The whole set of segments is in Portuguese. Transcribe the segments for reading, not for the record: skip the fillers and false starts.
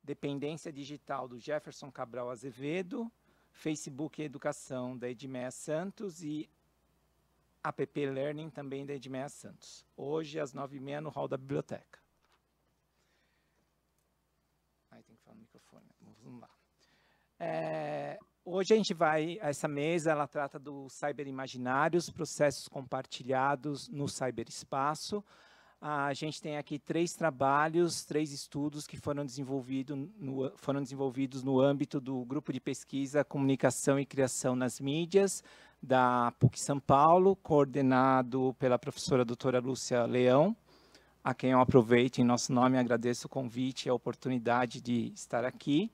Dependência Digital, do Jefferson Cabral Azevedo, Facebook e Educação, da Edmeia Santos, e App Learning, também da Edmeia Santos. Hoje, às 9h30, no hall da biblioteca. Aí tem que falar no microfone, vamos lá. Hoje a gente vai, essa mesa, ela trata dos cyberimaginários, processos compartilhados no cyberespaço. A gente tem aqui 3 trabalhos, 3 estudos que foram desenvolvidos no âmbito do Grupo de Pesquisa, Comunicação e Criação nas Mídias, da PUC São Paulo, coordenado pela professora doutora Lúcia Leão, a quem eu aproveito em nosso nome, agradeço o convite e a oportunidade de estar aqui.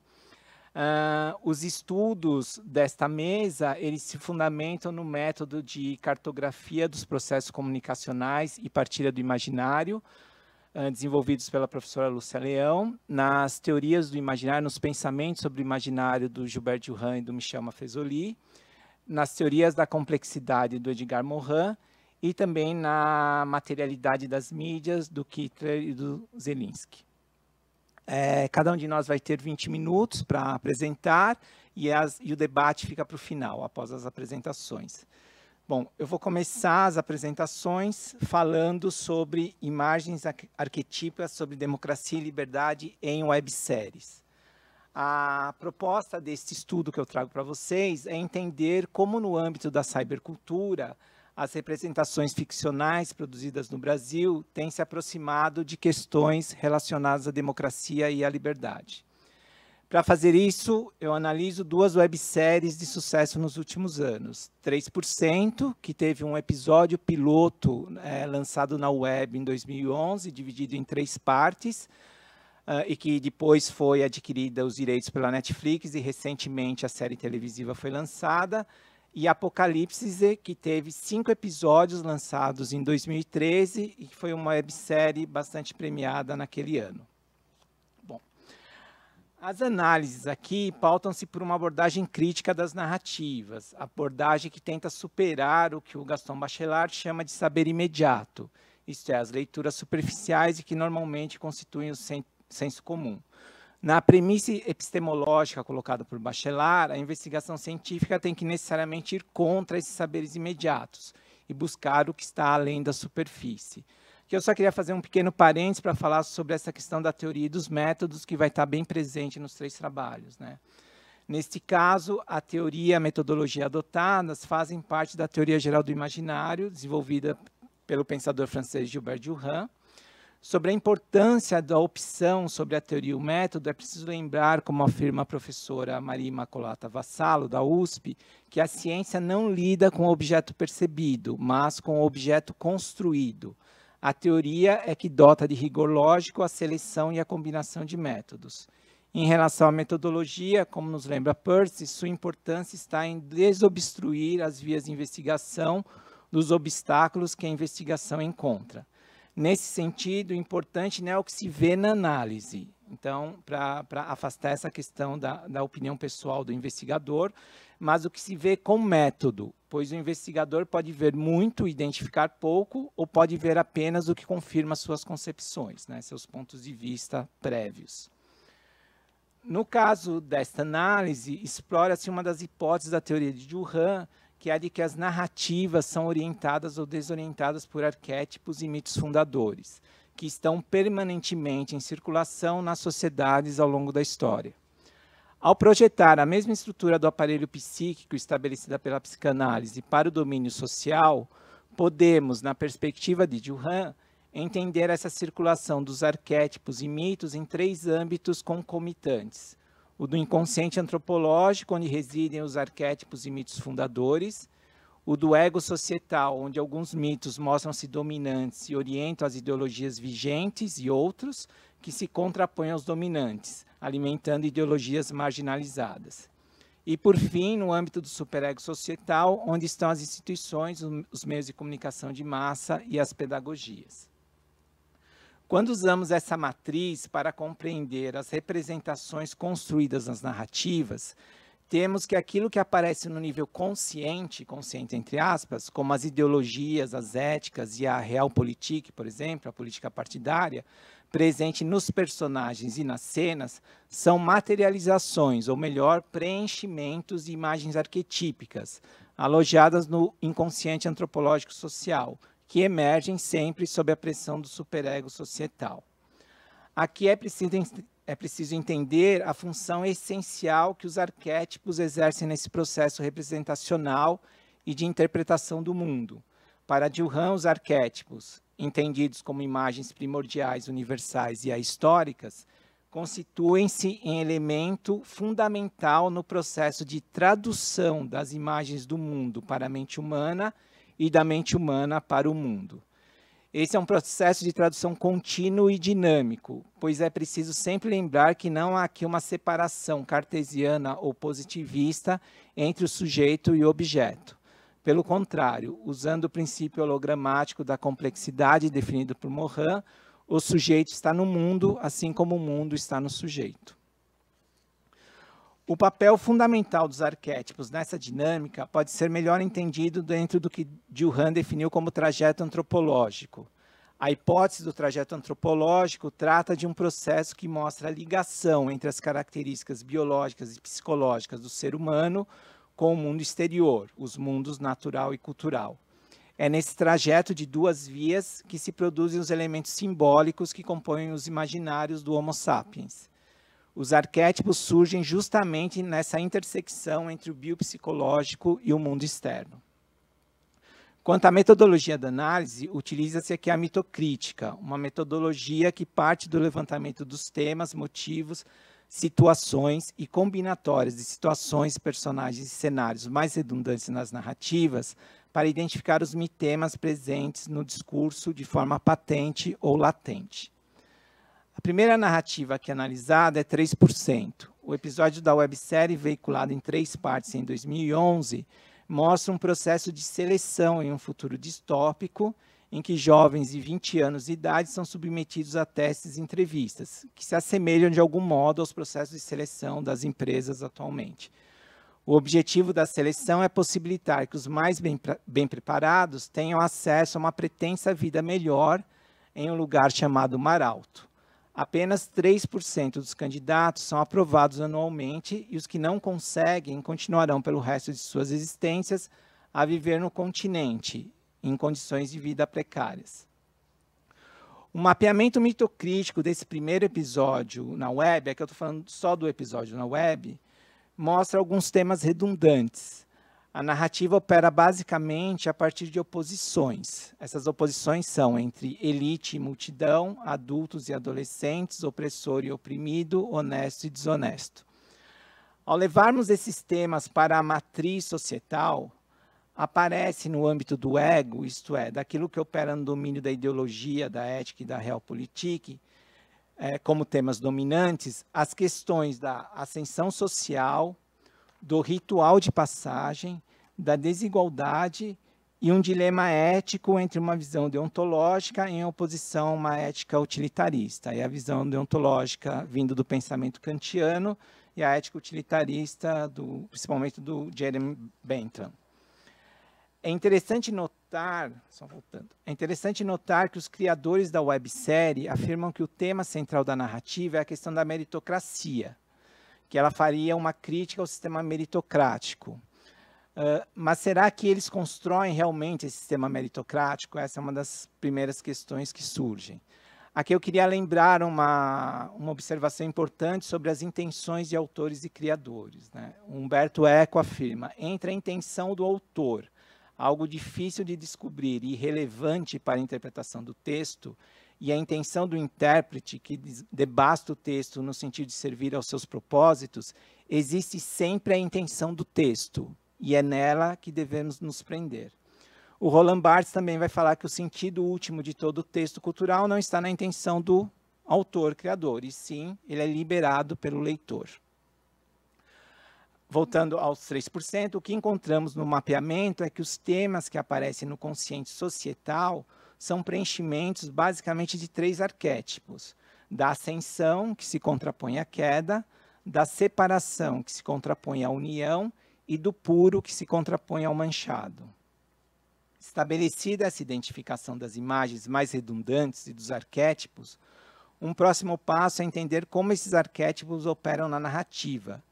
Os estudos desta mesa, eles se fundamentam no método de cartografia dos processos comunicacionais e partilha do imaginário, desenvolvidos pela professora Lúcia Leão, nas teorias do imaginário, nos pensamentos sobre o imaginário do Gilbert Durand e do Michel Maffezoli, nas teorias da complexidade do Edgar Morin e também na materialidade das mídias do Kittler e do Zelinsky. Cada um de nós vai ter 20 minutos para apresentar e o debate fica para o final, após as apresentações. Bom, eu vou começar as apresentações falando sobre imagens arquetípicas sobre democracia e liberdade em webséries. A proposta deste estudo que eu trago para vocês é entender como, no âmbito da cybercultura, as representações ficcionais produzidas no Brasil têm se aproximado de questões relacionadas à democracia e à liberdade. Para fazer isso, eu analiso 2 webséries de sucesso nos últimos anos. 3%, que teve um episódio piloto lançado na web em 2011, dividido em 3 partes, e que depois foi adquirida os direitos pela Netflix e recentemente a série televisiva foi lançada. E Apocalipse, que teve 5 episódios lançados em 2013 e que foi uma websérie bastante premiada naquele ano. Bom, as análises aqui pautam-se por uma abordagem crítica das narrativas, abordagem que tenta superar o que o Gaston Bachelard chama de saber imediato, isto é, as leituras superficiais e que normalmente constituem o senso comum. Na premissa epistemológica colocada por Bachelard, a investigação científica tem que necessariamente ir contra esses saberes imediatos e buscar o que está além da superfície. Eu só queria fazer um pequeno parênteses para falar sobre essa questão da teoria e dos métodos, que vai estar bem presente nos 3 trabalhos, né? Neste caso, a teoria e a metodologia adotadas fazem parte da teoria geral do imaginário, desenvolvida pelo pensador francês Gilbert Durand. Sobre a importância da opção sobre a teoria e o método, é preciso lembrar, como afirma a professora Maria Imaculata Vassallo, da USP, que a ciência não lida com o objeto percebido, mas com o objeto construído. A teoria é que dota de rigor lógico a seleção e a combinação de métodos. Em relação à metodologia, como nos lembra Peirce, sua importância está em desobstruir as vias de investigação dos obstáculos que a investigação encontra. Nesse sentido, o importante não é o que se vê na análise. Então, para afastar essa questão da opinião pessoal do investigador, mas o que se vê com método, pois o investigador pode ver muito e identificar pouco, ou pode ver apenas o que confirma suas concepções, né, seus pontos de vista prévios. No caso desta análise, explora-se uma das hipóteses da teoria de Durand, que é a de que as narrativas são orientadas ou desorientadas por arquétipos e mitos fundadores, que estão permanentemente em circulação nas sociedades ao longo da história. Ao projetar a mesma estrutura do aparelho psíquico estabelecida pela psicanálise para o domínio social, podemos, na perspectiva de Durand, entender essa circulação dos arquétipos e mitos em 3 âmbitos concomitantes: o do inconsciente antropológico, onde residem os arquétipos e mitos fundadores, o do ego societal, onde alguns mitos mostram-se dominantes e orientam as ideologias vigentes, e outros que se contrapõem aos dominantes, alimentando ideologias marginalizadas. E, por fim, no âmbito do superego societal, onde estão as instituições, os meios de comunicação de massa e as pedagogias. Quando usamos essa matriz para compreender as representações construídas nas narrativas, temos que aquilo que aparece no nível consciente, consciente entre aspas, como as ideologias, as éticas e a realpolitik, por exemplo, a política partidária, presente nos personagens e nas cenas são materializações, ou melhor, preenchimentos de imagens arquetípicas, alojadas no inconsciente antropológico social, que emergem sempre sob a pressão do superego societal. Aqui é preciso entender a função essencial que os arquétipos exercem nesse processo representacional e de interpretação do mundo. Para Dilhan, os arquétipos, entendidos como imagens primordiais, universais e ahistóricas, constituem-se em elemento fundamental no processo de tradução das imagens do mundo para a mente humana e da mente humana para o mundo. Esse é um processo de tradução contínuo e dinâmico, pois é preciso sempre lembrar que não há aqui uma separação cartesiana ou positivista entre o sujeito e o objeto. Pelo contrário, usando o princípio hologramático da complexidade definido por Morin, o sujeito está no mundo, assim como o mundo está no sujeito. O papel fundamental dos arquétipos nessa dinâmica pode ser melhor entendido dentro do que Dilhan definiu como trajeto antropológico. A hipótese do trajeto antropológico trata de um processo que mostra a ligação entre as características biológicas e psicológicas do ser humano com o mundo exterior, os mundos natural e cultural. É nesse trajeto de duas vias que se produzem os elementos simbólicos que compõem os imaginários do Homo sapiens. Os arquétipos surgem justamente nessa intersecção entre o biopsicológico e o mundo externo. Quanto à metodologia da análise, utiliza-se aqui a mitocrítica, uma metodologia que parte do levantamento dos temas, motivos, situações e combinatórias de situações, personagens e cenários mais redundantes nas narrativas para identificar os mitemas presentes no discurso de forma patente ou latente. A primeira narrativa aqui analisada é 3%. O episódio da websérie, veiculado em 3 partes em 2011, mostra um processo de seleção em um futuro distópico em que jovens de 20 anos de idade são submetidos a testes e entrevistas, que se assemelham de algum modo aos processos de seleção das empresas atualmente. O objetivo da seleção é possibilitar que os mais bem preparados tenham acesso a uma pretensa vida melhor em um lugar chamado Mar Alto. Apenas 3% dos candidatos são aprovados anualmente e os que não conseguem continuarão pelo resto de suas existências a viver no continente, em condições de vida precárias. O mapeamento mitocrítico desse primeiro episódio na web, aqui eu estou falando só do episódio na web, mostra alguns temas redundantes. A narrativa opera basicamente a partir de oposições. Essas oposições são entre elite e multidão, adultos e adolescentes, opressor e oprimido, honesto e desonesto. Ao levarmos esses temas para a matriz societal, aparece no âmbito do ego, isto é, daquilo que opera no domínio da ideologia, da ética e da realpolitik, como temas dominantes, as questões da ascensão social, do ritual de passagem, da desigualdade e um dilema ético entre uma visão deontológica em oposição a uma ética utilitarista. E a visão deontológica vindo do pensamento kantiano e a ética utilitarista, principalmente do Jeremy Bentham. É interessante notar que os criadores da websérie afirmam que o tema central da narrativa é a questão da meritocracia, que ela faria uma crítica ao sistema meritocrático. Mas será que eles constroem realmente esse sistema meritocrático? Essa é uma das primeiras questões que surgem. Aqui eu queria lembrar uma observação importante sobre as intenções de autores e criadores, né? Humberto Eco afirma: entre a intenção do autor, algo difícil de descobrir e relevante para a interpretação do texto, e a intenção do intérprete, que debasta o texto no sentido de servir aos seus propósitos, existe sempre a intenção do texto, e é nela que devemos nos prender. O Roland Barthes também vai falar que o sentido último de todo o texto cultural não está na intenção do autor, criador, e sim, ele é liberado pelo leitor. Voltando aos 3%, o que encontramos no mapeamento é que os temas que aparecem no consciente societal são preenchimentos basicamente de 3 arquétipos: da ascensão, que se contrapõe à queda, da separação, que se contrapõe à união, e do puro, que se contrapõe ao manchado. Estabelecida essa identificação das imagens mais redundantes e dos arquétipos, Um próximo passo é entender como esses arquétipos operam na narrativa,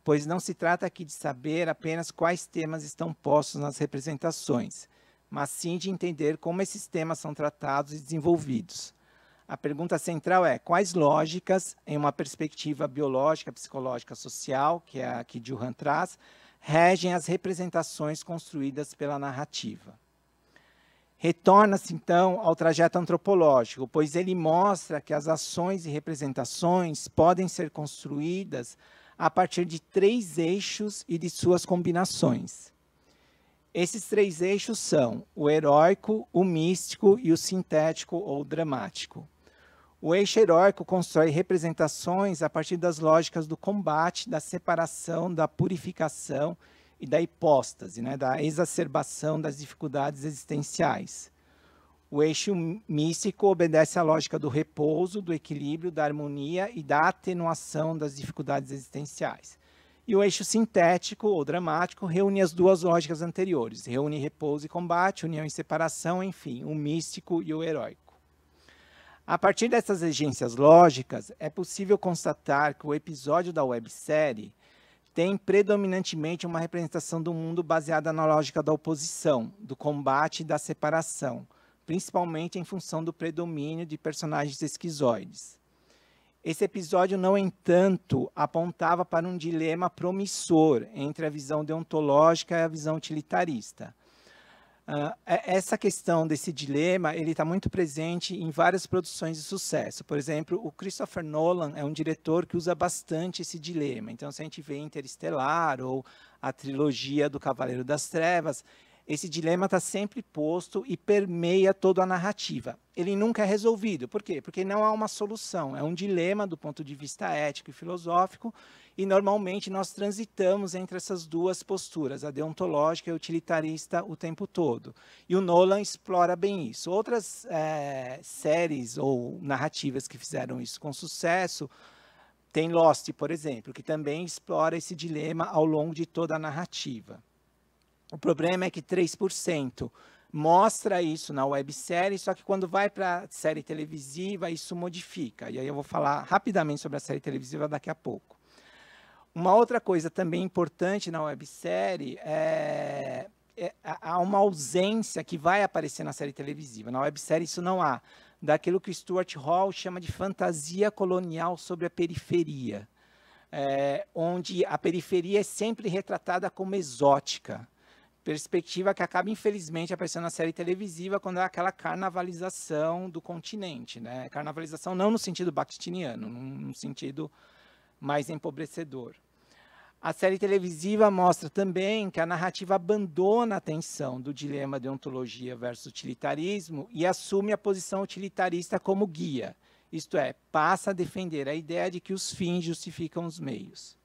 pois não se trata aqui de saber apenas quais temas estão postos nas representações, mas sim de entender como esses temas são tratados e desenvolvidos. A pergunta central é: quais lógicas, em uma perspectiva biológica, psicológica, social, que é a que Juhan traz, regem as representações construídas pela narrativa? Retorna-se, então, ao trajeto antropológico, pois ele mostra que as ações e representações podem ser construídas a partir de 3 eixos e de suas combinações. Esses 3 eixos são o heróico, o místico e o sintético ou dramático. O eixo heróico constrói representações a partir das lógicas do combate, da separação, da purificação e da hipóstase, né, da exacerbação das dificuldades existenciais. O eixo místico obedece à lógica do repouso, do equilíbrio, da harmonia e da atenuação das dificuldades existenciais. E o eixo sintético ou dramático reúne as 2 lógicas anteriores, reúne repouso e combate, união e separação, enfim, o místico e o heróico. A partir dessas agências lógicas, é possível constatar que o episódio da websérie tem predominantemente uma representação do mundo baseada na lógica da oposição, do combate e da separação, principalmente em função do predomínio de personagens esquizoides. Esse episódio, no entanto, apontava para um dilema promissor entre a visão deontológica e a visão utilitarista. Essa questão desse dilema ele está muito presente em várias produções de sucesso. Por exemplo, o Christopher Nolan é um diretor que usa bastante esse dilema. Então, se a gente vê Interestelar ou a trilogia do Cavaleiro das Trevas, esse dilema está sempre posto e permeia toda a narrativa. Ele nunca é resolvido. Por quê? Porque não há uma solução. É um dilema do ponto de vista ético e filosófico, e normalmente nós transitamos entre essas 2 posturas, a deontológica e a utilitarista, o tempo todo. E o Nolan explora bem isso. Outras séries ou narrativas que fizeram isso com sucesso, tem Lost, por exemplo, que também explora esse dilema ao longo de toda a narrativa. O problema é que 3% mostra isso na websérie, só que quando vai para a série televisiva, isso modifica. E aí eu vou falar rapidamente sobre a série televisiva daqui a pouco. Uma outra coisa também importante na websérie há uma ausência que vai aparecer na série televisiva. Na websérie isso não há, daquilo que o Stuart Hall chama de fantasia colonial sobre a periferia, onde a periferia é sempre retratada como exótica. Perspectiva que acaba, infelizmente, aparecendo na série televisiva quando há aquela carnavalização do continente, né? Carnavalização não no sentido bakhtiniano, num sentido mais empobrecedor. A série televisiva mostra também que a narrativa abandona a tensão do dilema de ontologia versus utilitarismo e assume a posição utilitarista como guia, isto é, passa a defender a ideia de que os fins justificam os meios.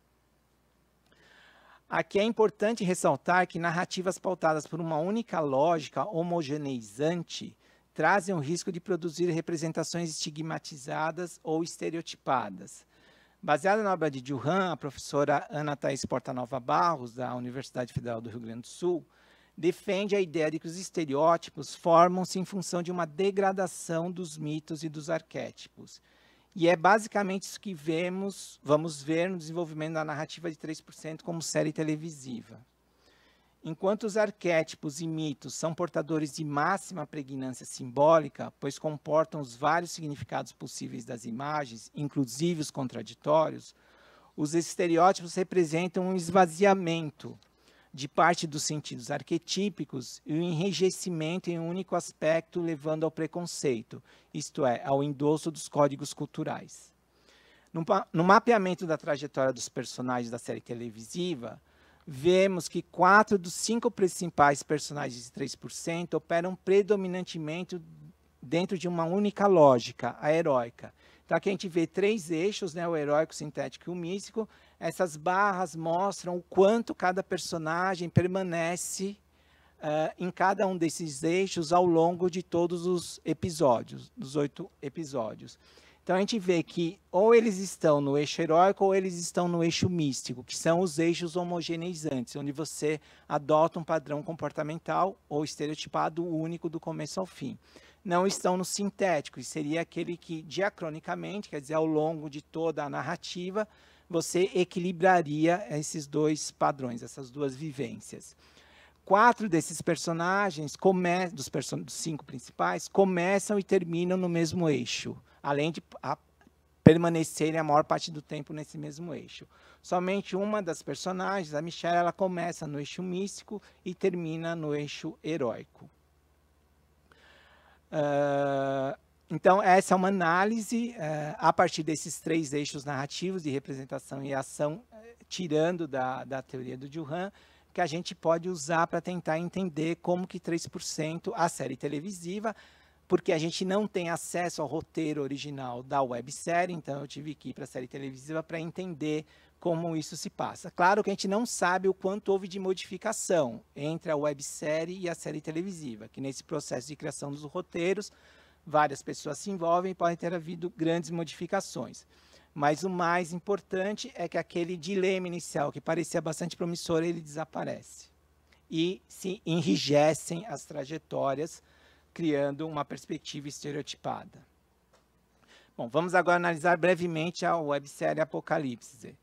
Aqui é importante ressaltar que narrativas pautadas por uma única lógica homogeneizante trazem o risco de produzir representações estigmatizadas ou estereotipadas. Baseada na obra de Juhan, a professora Ana Thaís Portanova Barros, da Universidade Federal do Rio Grande do Sul, defende a ideia de que os estereótipos formam-se em função de uma degradação dos mitos e dos arquétipos. E é basicamente isso que vamos ver no desenvolvimento da narrativa de 3% como série televisiva. Enquanto os arquétipos e mitos são portadores de máxima pregnância simbólica, pois comportam os vários significados possíveis das imagens, inclusive os contraditórios, os estereótipos representam um esvaziamento de parte dos sentidos arquetípicos e o enrijecimento em um único aspecto, levando ao preconceito, isto é, ao endosso dos códigos culturais. No mapeamento da trajetória dos personagens da série televisiva, vemos que 4 dos 5 principais personagens de 3% operam predominantemente dentro de uma única lógica, a heróica. Então, aqui a gente vê 3 eixos, né, o heróico, o sintético e o místico. Essas barras mostram o quanto cada personagem permanece em cada um desses eixos ao longo de todos os episódios, dos 8 episódios. Então, a gente vê que ou eles estão no eixo heróico ou eles estão no eixo místico, que são os eixos homogeneizantes, onde você adota um padrão comportamental ou estereotipado único do começo ao fim. não estão no sintético, e seria aquele que, diacronicamente, quer dizer, ao longo de toda a narrativa, você equilibraria esses dois padrões, essas duas vivências. 4 desses personagens, dos 5 principais, começam e terminam no mesmo eixo, além de permanecerem a maior parte do tempo nesse mesmo eixo. Somente uma das personagens, a Michelle, ela começa no eixo místico e termina no eixo heróico. Então, essa é uma análise a partir desses 3 eixos narrativos de representação e ação, tirando da teoria do Juran, que a gente pode usar para tentar entender como que 3%, a série televisiva, porque a gente não tem acesso ao roteiro original da websérie, então eu tive que ir para a série televisiva para entender como isso se passa. Claro que a gente não sabe o quanto houve de modificação entre a websérie e a série televisiva, que nesse processo de criação dos roteiros, várias pessoas se envolvem e podem ter havido grandes modificações. Mas o mais importante é que aquele dilema inicial, que parecia bastante promissor, ele desaparece. E se enrijecem as trajetórias, criando uma perspectiva estereotipada. Bom, vamos agora analisar brevemente a websérie Apocalipse.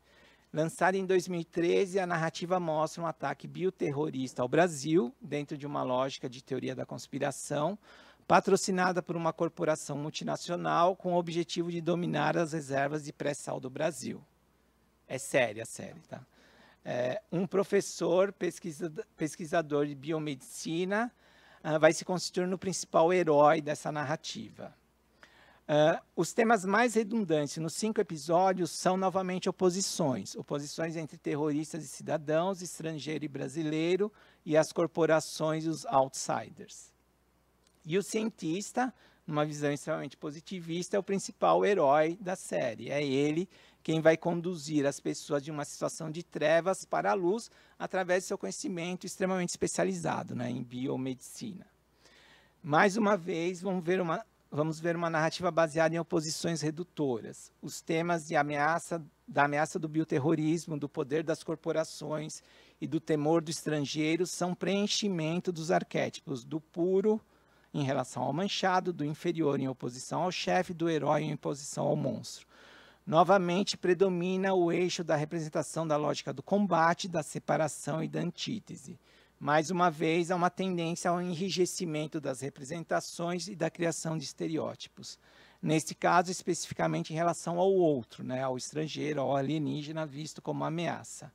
Lançada em 2013, a narrativa mostra um ataque bioterrorista ao Brasil, dentro de uma lógica de teoria da conspiração, patrocinada por uma corporação multinacional com o objetivo de dominar as reservas de pré-sal do Brasil. É séria a série, tá? Um professor, pesquisador de biomedicina, vai se constituir no principal herói dessa narrativa. Os temas mais redundantes nos 5 episódios são novamente oposições entre terroristas e cidadãos, estrangeiro e brasileiro, e as corporações e os outsiders. E o cientista, numa visão extremamente positivista, é o principal herói da série. É ele quem vai conduzir as pessoas de uma situação de trevas para a luz através do seu conhecimento extremamente especializado, né, em biomedicina. Mais uma vez, vamos ver uma narrativa baseada em oposições redutoras. Os temas da ameaça do bioterrorismo, do poder das corporações e do temor do estrangeiro são preenchimento dos arquétipos do puro em relação ao manchado, do inferior em oposição ao chefe, do herói em oposição ao monstro. Novamente, predomina o eixo da representação da lógica do combate, da separação e da antítese. Mais uma vez, há uma tendência ao enrijecimento das representações e da criação de estereótipos. Neste caso, especificamente em relação ao outro, né, ao estrangeiro, ao alienígena, visto como ameaça.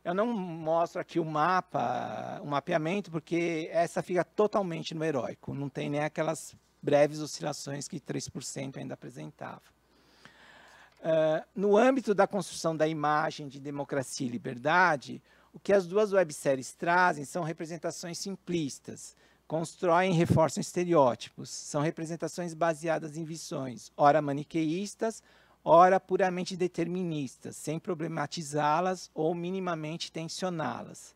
Eu não mostro aqui o mapeamento, porque essa fica totalmente no heróico. Não tem nem aquelas breves oscilações que 3% ainda apresentava. No âmbito da construção da imagem de democracia e liberdade, o que as 2 webséries trazem são representações simplistas, constroem e reforçam estereótipos, são representações baseadas em visões, ora maniqueístas, ora puramente deterministas, sem problematizá-las ou minimamente tensioná-las.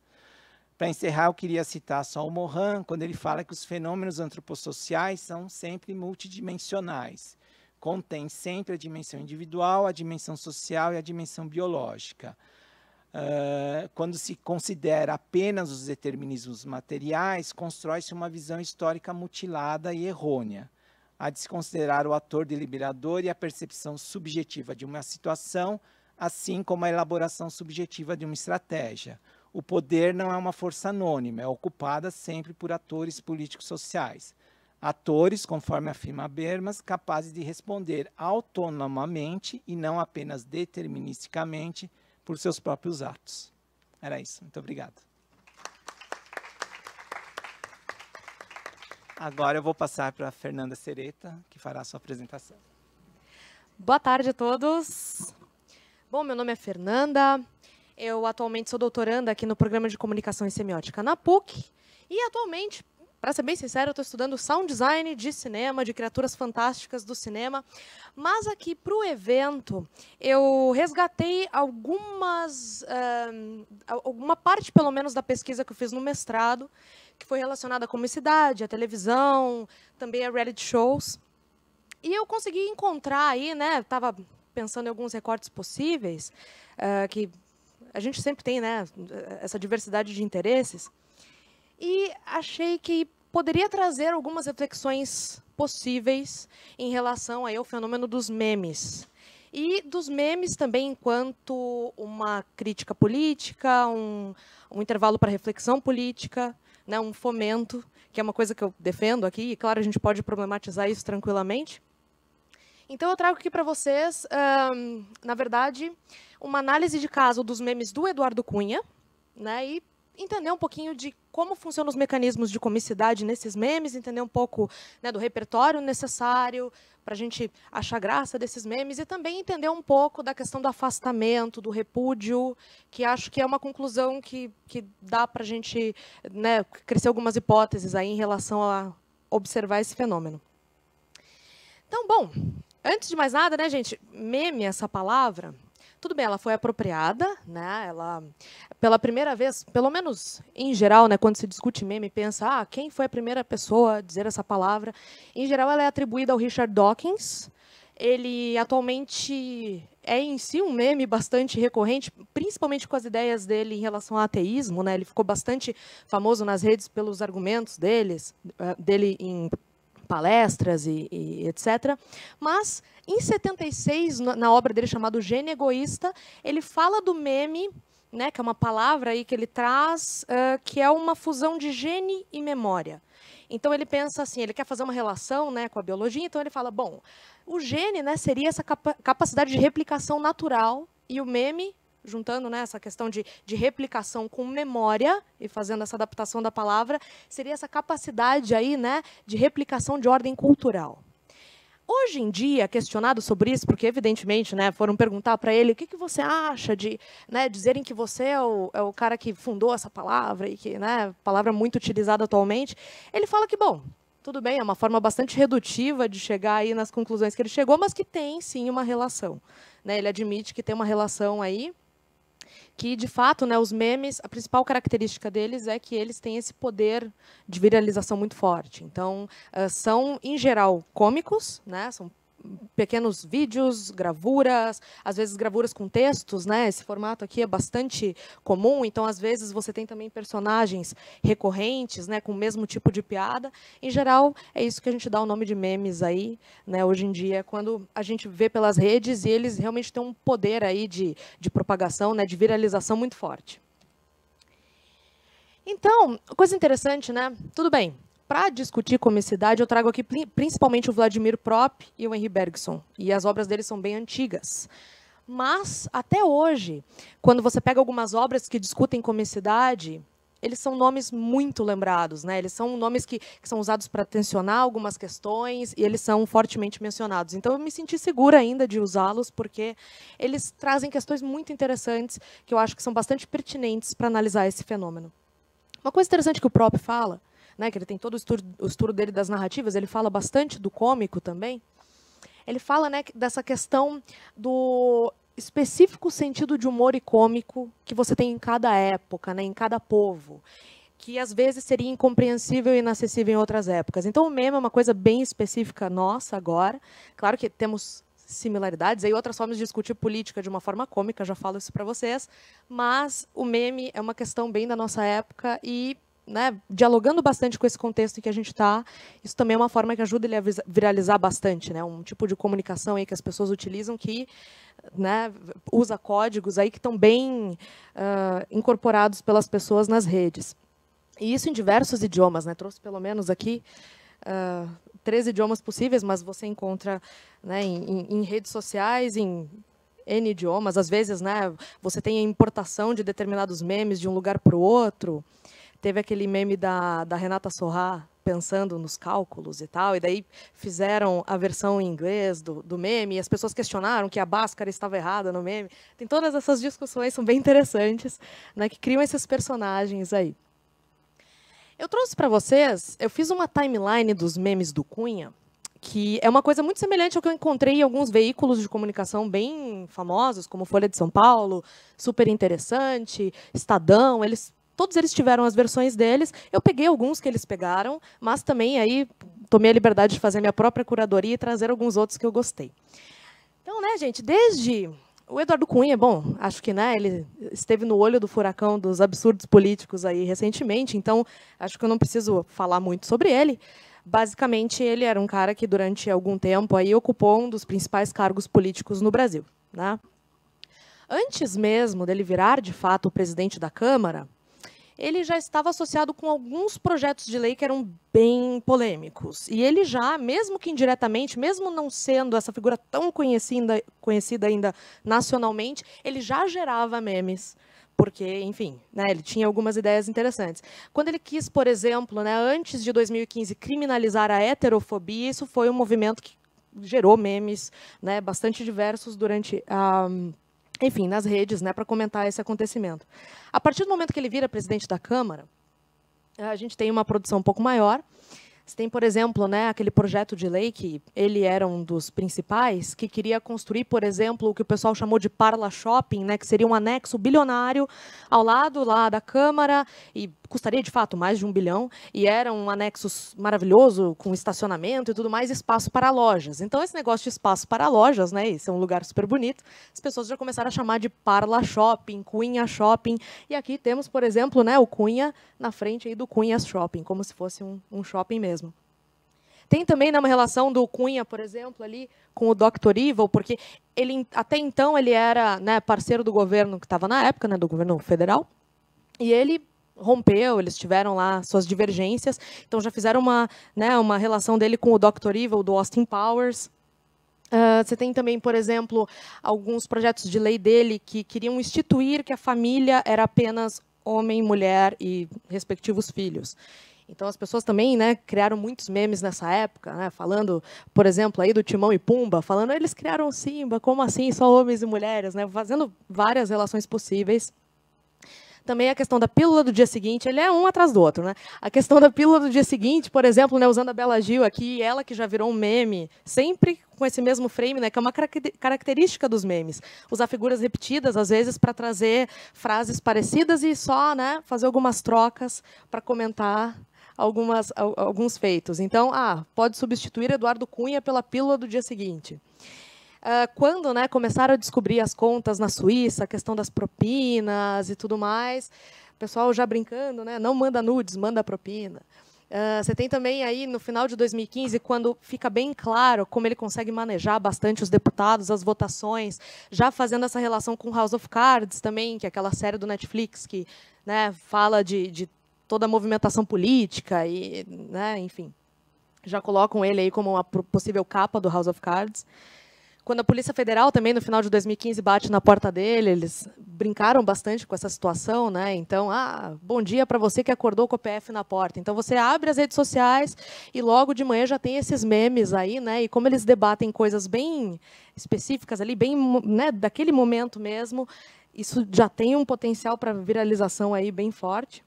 Para encerrar, eu queria citar só o Morin, quando ele fala que os fenômenos antropossociais são sempre multidimensionais. Contém sempre a dimensão individual, a dimensão social e a dimensão biológica. Quando se considera apenas os determinismos materiais, constrói-se uma visão histórica mutilada e errônea. Há de se considerar o ator deliberador e a percepção subjetiva de uma situação, assim como a elaboração subjetiva de uma estratégia. O poder não é uma força anônima, é ocupada sempre por atores políticos sociais. Atores, conforme afirma Habermas, capazes de responder autonomamente e não apenas deterministicamente por seus próprios atos. Era isso. Muito obrigado. Agora eu vou passar para a Fernanda Sereta, que fará a sua apresentação. Boa tarde a todos. Bom, meu nome é Fernanda. Eu atualmente sou doutoranda aqui no Programa de Comunicação e Semiótica na PUC. E atualmente, para ser bem sincero, eu estou estudando Sound Design de cinema, de criaturas fantásticas do cinema. Mas aqui, para o evento, eu resgatei alguma parte, pelo menos, da pesquisa que eu fiz no mestrado, que foi relacionada à comicidade, à televisão, também a reality shows. E eu consegui encontrar aí, né, estava pensando em alguns recortes possíveis, que a gente sempre tem, né, essa diversidade de interesses, e achei que poderia trazer algumas reflexões possíveis em relação aí ao fenômeno dos memes. E dos memes também enquanto uma crítica política, um intervalo para reflexão política, né, um fomento, que é uma coisa que eu defendo aqui, e claro, a gente pode problematizar isso tranquilamente. Então, eu trago aqui para vocês, na verdade, uma análise de caso dos memes do Eduardo Cunha, né, e entender um pouquinho de como funcionam os mecanismos de comicidade nesses memes, entender um pouco, né, do repertório necessário para a gente achar graça desses memes e também entender um pouco da questão do afastamento, do repúdio, que acho que é uma conclusão que dá para a gente, né, crescer algumas hipóteses aí em relação a observar esse fenômeno. Então, bom, antes de mais nada, né, gente, meme, essa palavra, tudo bem, ela foi apropriada, né? Ela, pela primeira vez, pelo menos em geral, né, quando se discute meme, pensa, quem foi a primeira pessoa a dizer essa palavra? Em geral, ela é atribuída ao Richard Dawkins. Ele atualmente é em si um meme bastante recorrente, principalmente com as ideias dele em relação ao ateísmo, né? Ele ficou bastante famoso nas redes pelos argumentos dele em palestras e etc. Mas, em 76, na obra dele chamada O Gênio Egoísta, ele fala do meme, né, que é uma palavra aí que ele traz, que é uma fusão de gene e memória. Então, ele pensa assim, ele quer fazer uma relação, né, com a biologia, então ele fala, bom, o gene, né, seria essa capacidade de replicação natural, e o meme, juntando, né, essa questão de replicação com memória, e fazendo essa adaptação da palavra, seria essa capacidade aí, né, de replicação de ordem cultural. Hoje em dia, questionado sobre isso, porque, evidentemente, né, foram perguntar para ele o que você acha de, né, dizerem que você é o cara que fundou essa palavra, e que, né, palavra muito utilizada atualmente, ele fala que, bom, tudo bem, é uma forma bastante redutiva de chegar aí nas conclusões que ele chegou, mas que tem, sim, uma relação. Né, ele admite que tem uma relação aí, que, de fato, né, os memes, a principal característica deles é que eles têm esse poder de viralização muito forte. Então, são, em geral, cômicos, né, são pequenos vídeos, gravuras, às vezes gravuras com textos, né? Esse formato aqui é bastante comum, então às vezes você tem também personagens recorrentes, né, com o mesmo tipo de piada. Em geral, é isso que a gente dá o nome de memes aí, né, hoje em dia, quando a gente vê pelas redes e eles realmente têm um poder aí de propagação, né, de viralização muito forte. Então, coisa interessante, né? Tudo bem. Para discutir comicidade, eu trago aqui principalmente o Vladimir Prop e o Henri Bergson. E as obras deles são bem antigas. Mas, até hoje, quando você pega algumas obras que discutem comicidade, eles são nomes muito lembrados, né? Eles são nomes que são usados para tensionar algumas questões e eles são fortemente mencionados. Então, eu me senti segura ainda de usá-los, porque eles trazem questões muito interessantes que eu acho que são bastante pertinentes para analisar esse fenômeno. Uma coisa interessante que o Prop fala, né, que ele tem todo o estudo dele das narrativas, ele fala bastante do cômico também. Ele fala, né, dessa questão do específico sentido de humor e cômico que você tem em cada época, né, em cada povo, que às vezes seria incompreensível e inacessível em outras épocas. Então, o meme é uma coisa bem específica nossa agora. Claro que temos similaridades, aí outras formas de discutir política de uma forma cômica, já falo isso para vocês, mas o meme é uma questão bem da nossa época e, né, dialogando bastante com esse contexto em que a gente está, isso também é uma forma que ajuda ele a viralizar bastante, né, um tipo de comunicação aí que as pessoas utilizam que, né, usa códigos aí que estão bem incorporados pelas pessoas nas redes. E isso em diversos idiomas, né, trouxe pelo menos aqui 3 idiomas possíveis, mas você encontra, né, em redes sociais, em N idiomas. Às vezes, né, você tem a importação de determinados memes de um lugar para o outro. Teve aquele meme da Renata Sorrah pensando nos cálculos e tal, e daí fizeram a versão em inglês do meme, e as pessoas questionaram que a Bhaskara estava errada no meme. Tem todas essas discussões, são bem interessantes, né, que criam esses personagens aí. Eu trouxe para vocês, eu fiz uma timeline dos memes do Cunha, que é uma coisa muito semelhante ao que eu encontrei em alguns veículos de comunicação bem famosos, como Folha de São Paulo, Super Interessante, Estadão, todos eles tiveram as versões deles. Eu peguei alguns que eles pegaram, mas também aí tomei a liberdade de fazer minha própria curadoria e trazer alguns outros que eu gostei. Então, né, gente, desde O Eduardo Cunha, bom, acho que, né, ele esteve no olho do furacão dos absurdos políticos aí recentemente, então acho que eu não preciso falar muito sobre ele. Basicamente, ele era um cara que durante algum tempo aí ocupou um dos principais cargos políticos no Brasil, né? Antes mesmo dele virar, de fato, o presidente da Câmara, ele já estava associado com alguns projetos de lei que eram bem polêmicos. E ele já, mesmo que indiretamente, mesmo não sendo essa figura tão conhecida ainda nacionalmente, ele já gerava memes, porque, enfim, né, ele tinha algumas ideias interessantes. Quando ele quis, por exemplo, né, antes de 2015, criminalizar a heterofobia, isso foi um movimento que gerou memes, né, bastante diversos durante a... enfim, nas redes, né, para comentar esse acontecimento. A partir do momento que ele vira presidente da Câmara, a gente tem uma produção um pouco maior. Você tem, por exemplo, né, aquele projeto de lei que ele era um dos principais, que queria construir, por exemplo, o que o pessoal chamou de Parla Shopping, né, que seria um anexo bilionário ao lado lá da Câmara, e custaria, de fato, mais de 1 bilhão, e era um anexo maravilhoso, com estacionamento e tudo mais, espaço para lojas. Então, esse negócio de espaço para lojas, né, esse é um lugar super bonito, as pessoas já começaram a chamar de Parla Shopping, Cunha Shopping, e aqui temos, por exemplo, né, o Cunha na frente aí do Cunha Shopping, como se fosse um shopping mesmo. Tem também, né, uma relação do Cunha, por exemplo, ali com o Dr. Evil, porque ele, até então ele era, né, parceiro do governo que estava na época, né, do governo federal, e ele rompeu, eles tiveram lá suas divergências, então já fizeram uma relação dele com o Dr. Evil, do Austin Powers. Você tem também, por exemplo, alguns projetos de lei dele que queriam instituir que a família era apenas homem, mulher e respectivos filhos. Então, as pessoas também, né, criaram muitos memes nessa época, né, falando, por exemplo, aí do Timão e Pumba, falando eles criaram Simba, como assim, só homens e mulheres, né, fazendo várias relações possíveis. Também a questão da pílula do dia seguinte, ele é um atrás do outro, né? A questão da pílula do dia seguinte, por exemplo, né, usando a Bela Gil aqui, ela que já virou um meme, sempre com esse mesmo frame, né, que é uma característica dos memes. Usar figuras repetidas, às vezes, para trazer frases parecidas e só, né, fazer algumas trocas para comentar alguns feitos. Então, pode substituir Eduardo Cunha pela pílula do dia seguinte. Quando, né, começaram a descobrir as contas na Suíça, a questão das propinas e tudo mais, o pessoal já brincando, né, não manda nudes, manda propina. Você tem também aí, no final de 2015, quando fica bem claro como ele consegue manejar bastante os deputados, as votações, já fazendo essa relação com House of Cards também, que é aquela série do Netflix que, né, fala de toda a movimentação política, e, né, enfim, já colocam ele aí como uma possível capa do House of Cards. Quando a Polícia Federal também, no final de 2015, bate na porta dele, eles brincaram bastante com essa situação, né? Então, bom dia para você que acordou com o PF na porta. Então, você abre as redes sociais e logo de manhã já tem esses memes aí, né? E como eles debatem coisas bem específicas ali, bem, né, daquele momento mesmo, isso já tem um potencial para viralização aí bem forte.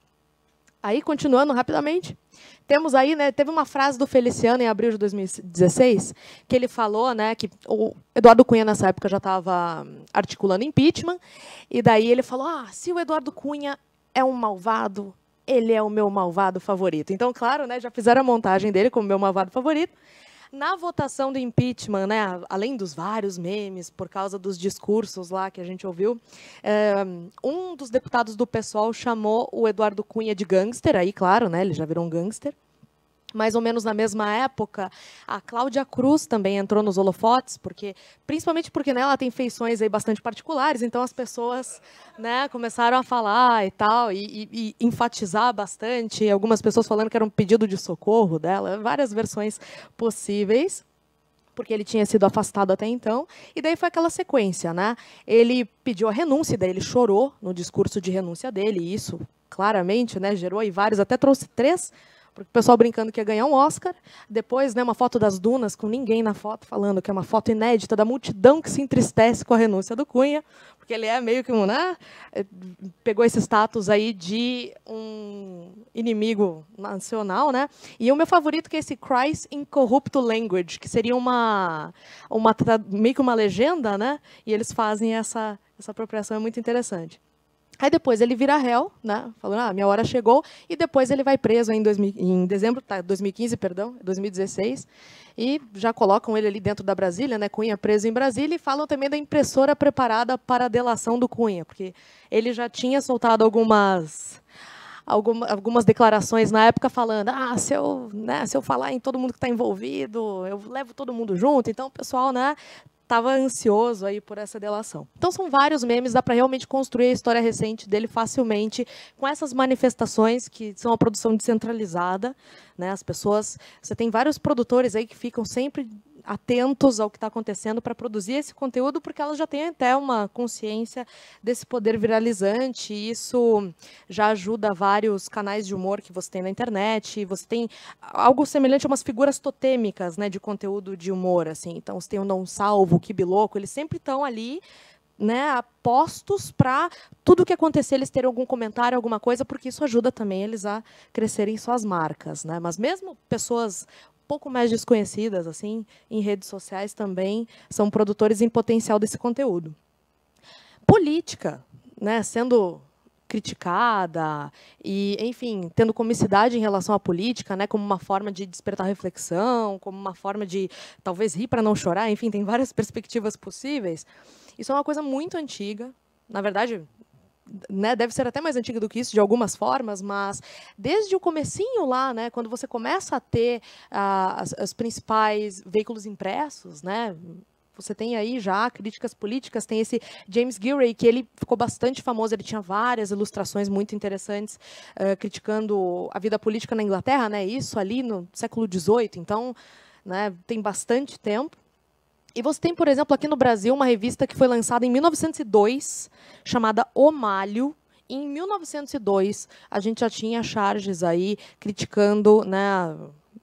Aí, continuando rapidamente, temos aí, né, teve uma frase do Feliciano em abril de 2016, que ele falou, né, que o Eduardo Cunha, nessa época, já estava articulando impeachment, e daí ele falou, se o Eduardo Cunha é um malvado, ele é o meu malvado favorito. Então, claro, né, já fizeram a montagem dele como meu malvado favorito. Na votação do impeachment, né, além dos vários memes, por causa dos discursos lá que a gente ouviu, um dos deputados do PSOL chamou o Eduardo Cunha de gangster, aí, claro, né, ele já virou um gangster. Mais ou menos na mesma época, a Cláudia Cruz também entrou nos holofotes, principalmente porque, né, ela tem feições aí bastante particulares, então as pessoas, né, começaram a falar e tal, e enfatizar bastante, algumas pessoas falando que era um pedido de socorro dela, várias versões possíveis, porque ele tinha sido afastado até então, e daí foi aquela sequência, né? Ele pediu a renúncia, daí ele chorou no discurso de renúncia dele, e isso claramente, né, gerou aí vários, até trouxe 3, porque o pessoal brincando que ia ganhar um Oscar. Depois, né, uma foto das dunas, com ninguém na foto, falando que é uma foto inédita da multidão que se entristece com a renúncia do Cunha, porque ele é meio que né, pegou esse status aí de um inimigo nacional, né? E o meu favorito que é esse Cries in Corrupto Language, que seria meio que uma legenda, né? E eles fazem essa apropriação, é muito interessante. Aí depois ele vira réu, né, falando, minha hora chegou, e depois ele vai preso em dezembro, 2015, perdão, 2016, e já colocam ele ali dentro da Brasília, né, Cunha preso em Brasília, e falam também da impressora preparada para a delação do Cunha, porque ele já tinha soltado algumas declarações na época falando, se eu falar em todo mundo que está envolvido, eu levo todo mundo junto. Então, o pessoal, né, estava ansioso aí por essa delação. Então, são vários memes, dá para realmente construir a história recente dele facilmente, com essas manifestações que são a produção descentralizada, né, as pessoas... Você tem vários produtores aí que ficam sempre atentos ao que está acontecendo para produzir esse conteúdo, porque elas já têm até uma consciência desse poder viralizante, e isso já ajuda vários canais de humor que você tem na internet. Você tem algo semelhante a umas figuras totêmicas, né, de conteúdo de humor, assim. Então, você tem o Não Salvo, o Kibiloco, eles sempre estão ali, né, apostos para tudo que acontecer, eles terem algum comentário, alguma coisa, porque isso ajuda também eles a crescerem suas marcas, né? Mas mesmo pessoas pouco mais desconhecidas, assim, em redes sociais também são produtores em potencial desse conteúdo. Política, né, sendo criticada e, enfim, tendo comicidade em relação à política, né, como uma forma de despertar reflexão, como uma forma de talvez rir para não chorar, enfim, tem várias perspectivas possíveis. Isso é uma coisa muito antiga, na verdade, né, deve ser até mais antiga do que isso, de algumas formas, mas desde o comecinho lá, né, quando você começa a ter os principais veículos impressos, né, você tem aí já críticas políticas, tem esse James Gillray, que ele ficou bastante famoso, ele tinha várias ilustrações muito interessantes, criticando a vida política na Inglaterra, né, isso ali no século XVIII, então, né, tem bastante tempo. E você tem, por exemplo, aqui no Brasil, uma revista que foi lançada em 1902, chamada O Malho. Em 1902, a gente já tinha charges aí criticando, né,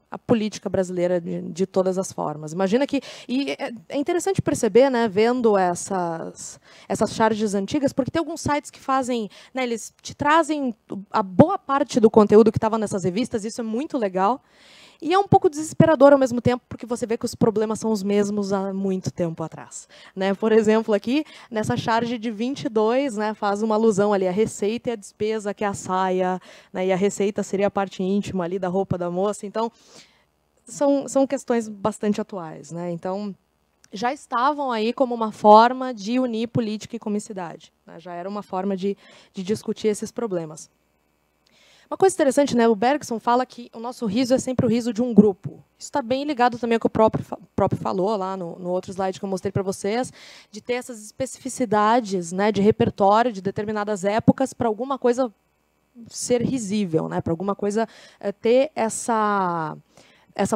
a política brasileira de todas as formas. Imagina que... E é interessante perceber, né, vendo essas charges antigas, porque tem alguns sites que fazem... Né, eles te trazem a boa parte do conteúdo que estava nessas revistas, isso é muito legal. E é um pouco desesperador ao mesmo tempo, porque você vê que os problemas são os mesmos há muito tempo atrás, né? Por exemplo, aqui, nessa charge de 22, né, faz uma alusão ali à receita e à despesa, que é a saia, né, e a receita seria a parte íntima ali da roupa da moça. Então, são questões bastante atuais, né? Então, já estavam aí como uma forma de unir política e comicidade, né? Já era uma forma de discutir esses problemas. Uma coisa interessante, né? O Bergson fala que o nosso riso é sempre o riso de um grupo. Isso está bem ligado também ao que o próprio falou lá no outro slide que eu mostrei para vocês, de ter essas especificidades, né, de repertório de determinadas épocas para alguma coisa ser risível, né, para alguma coisa ter essa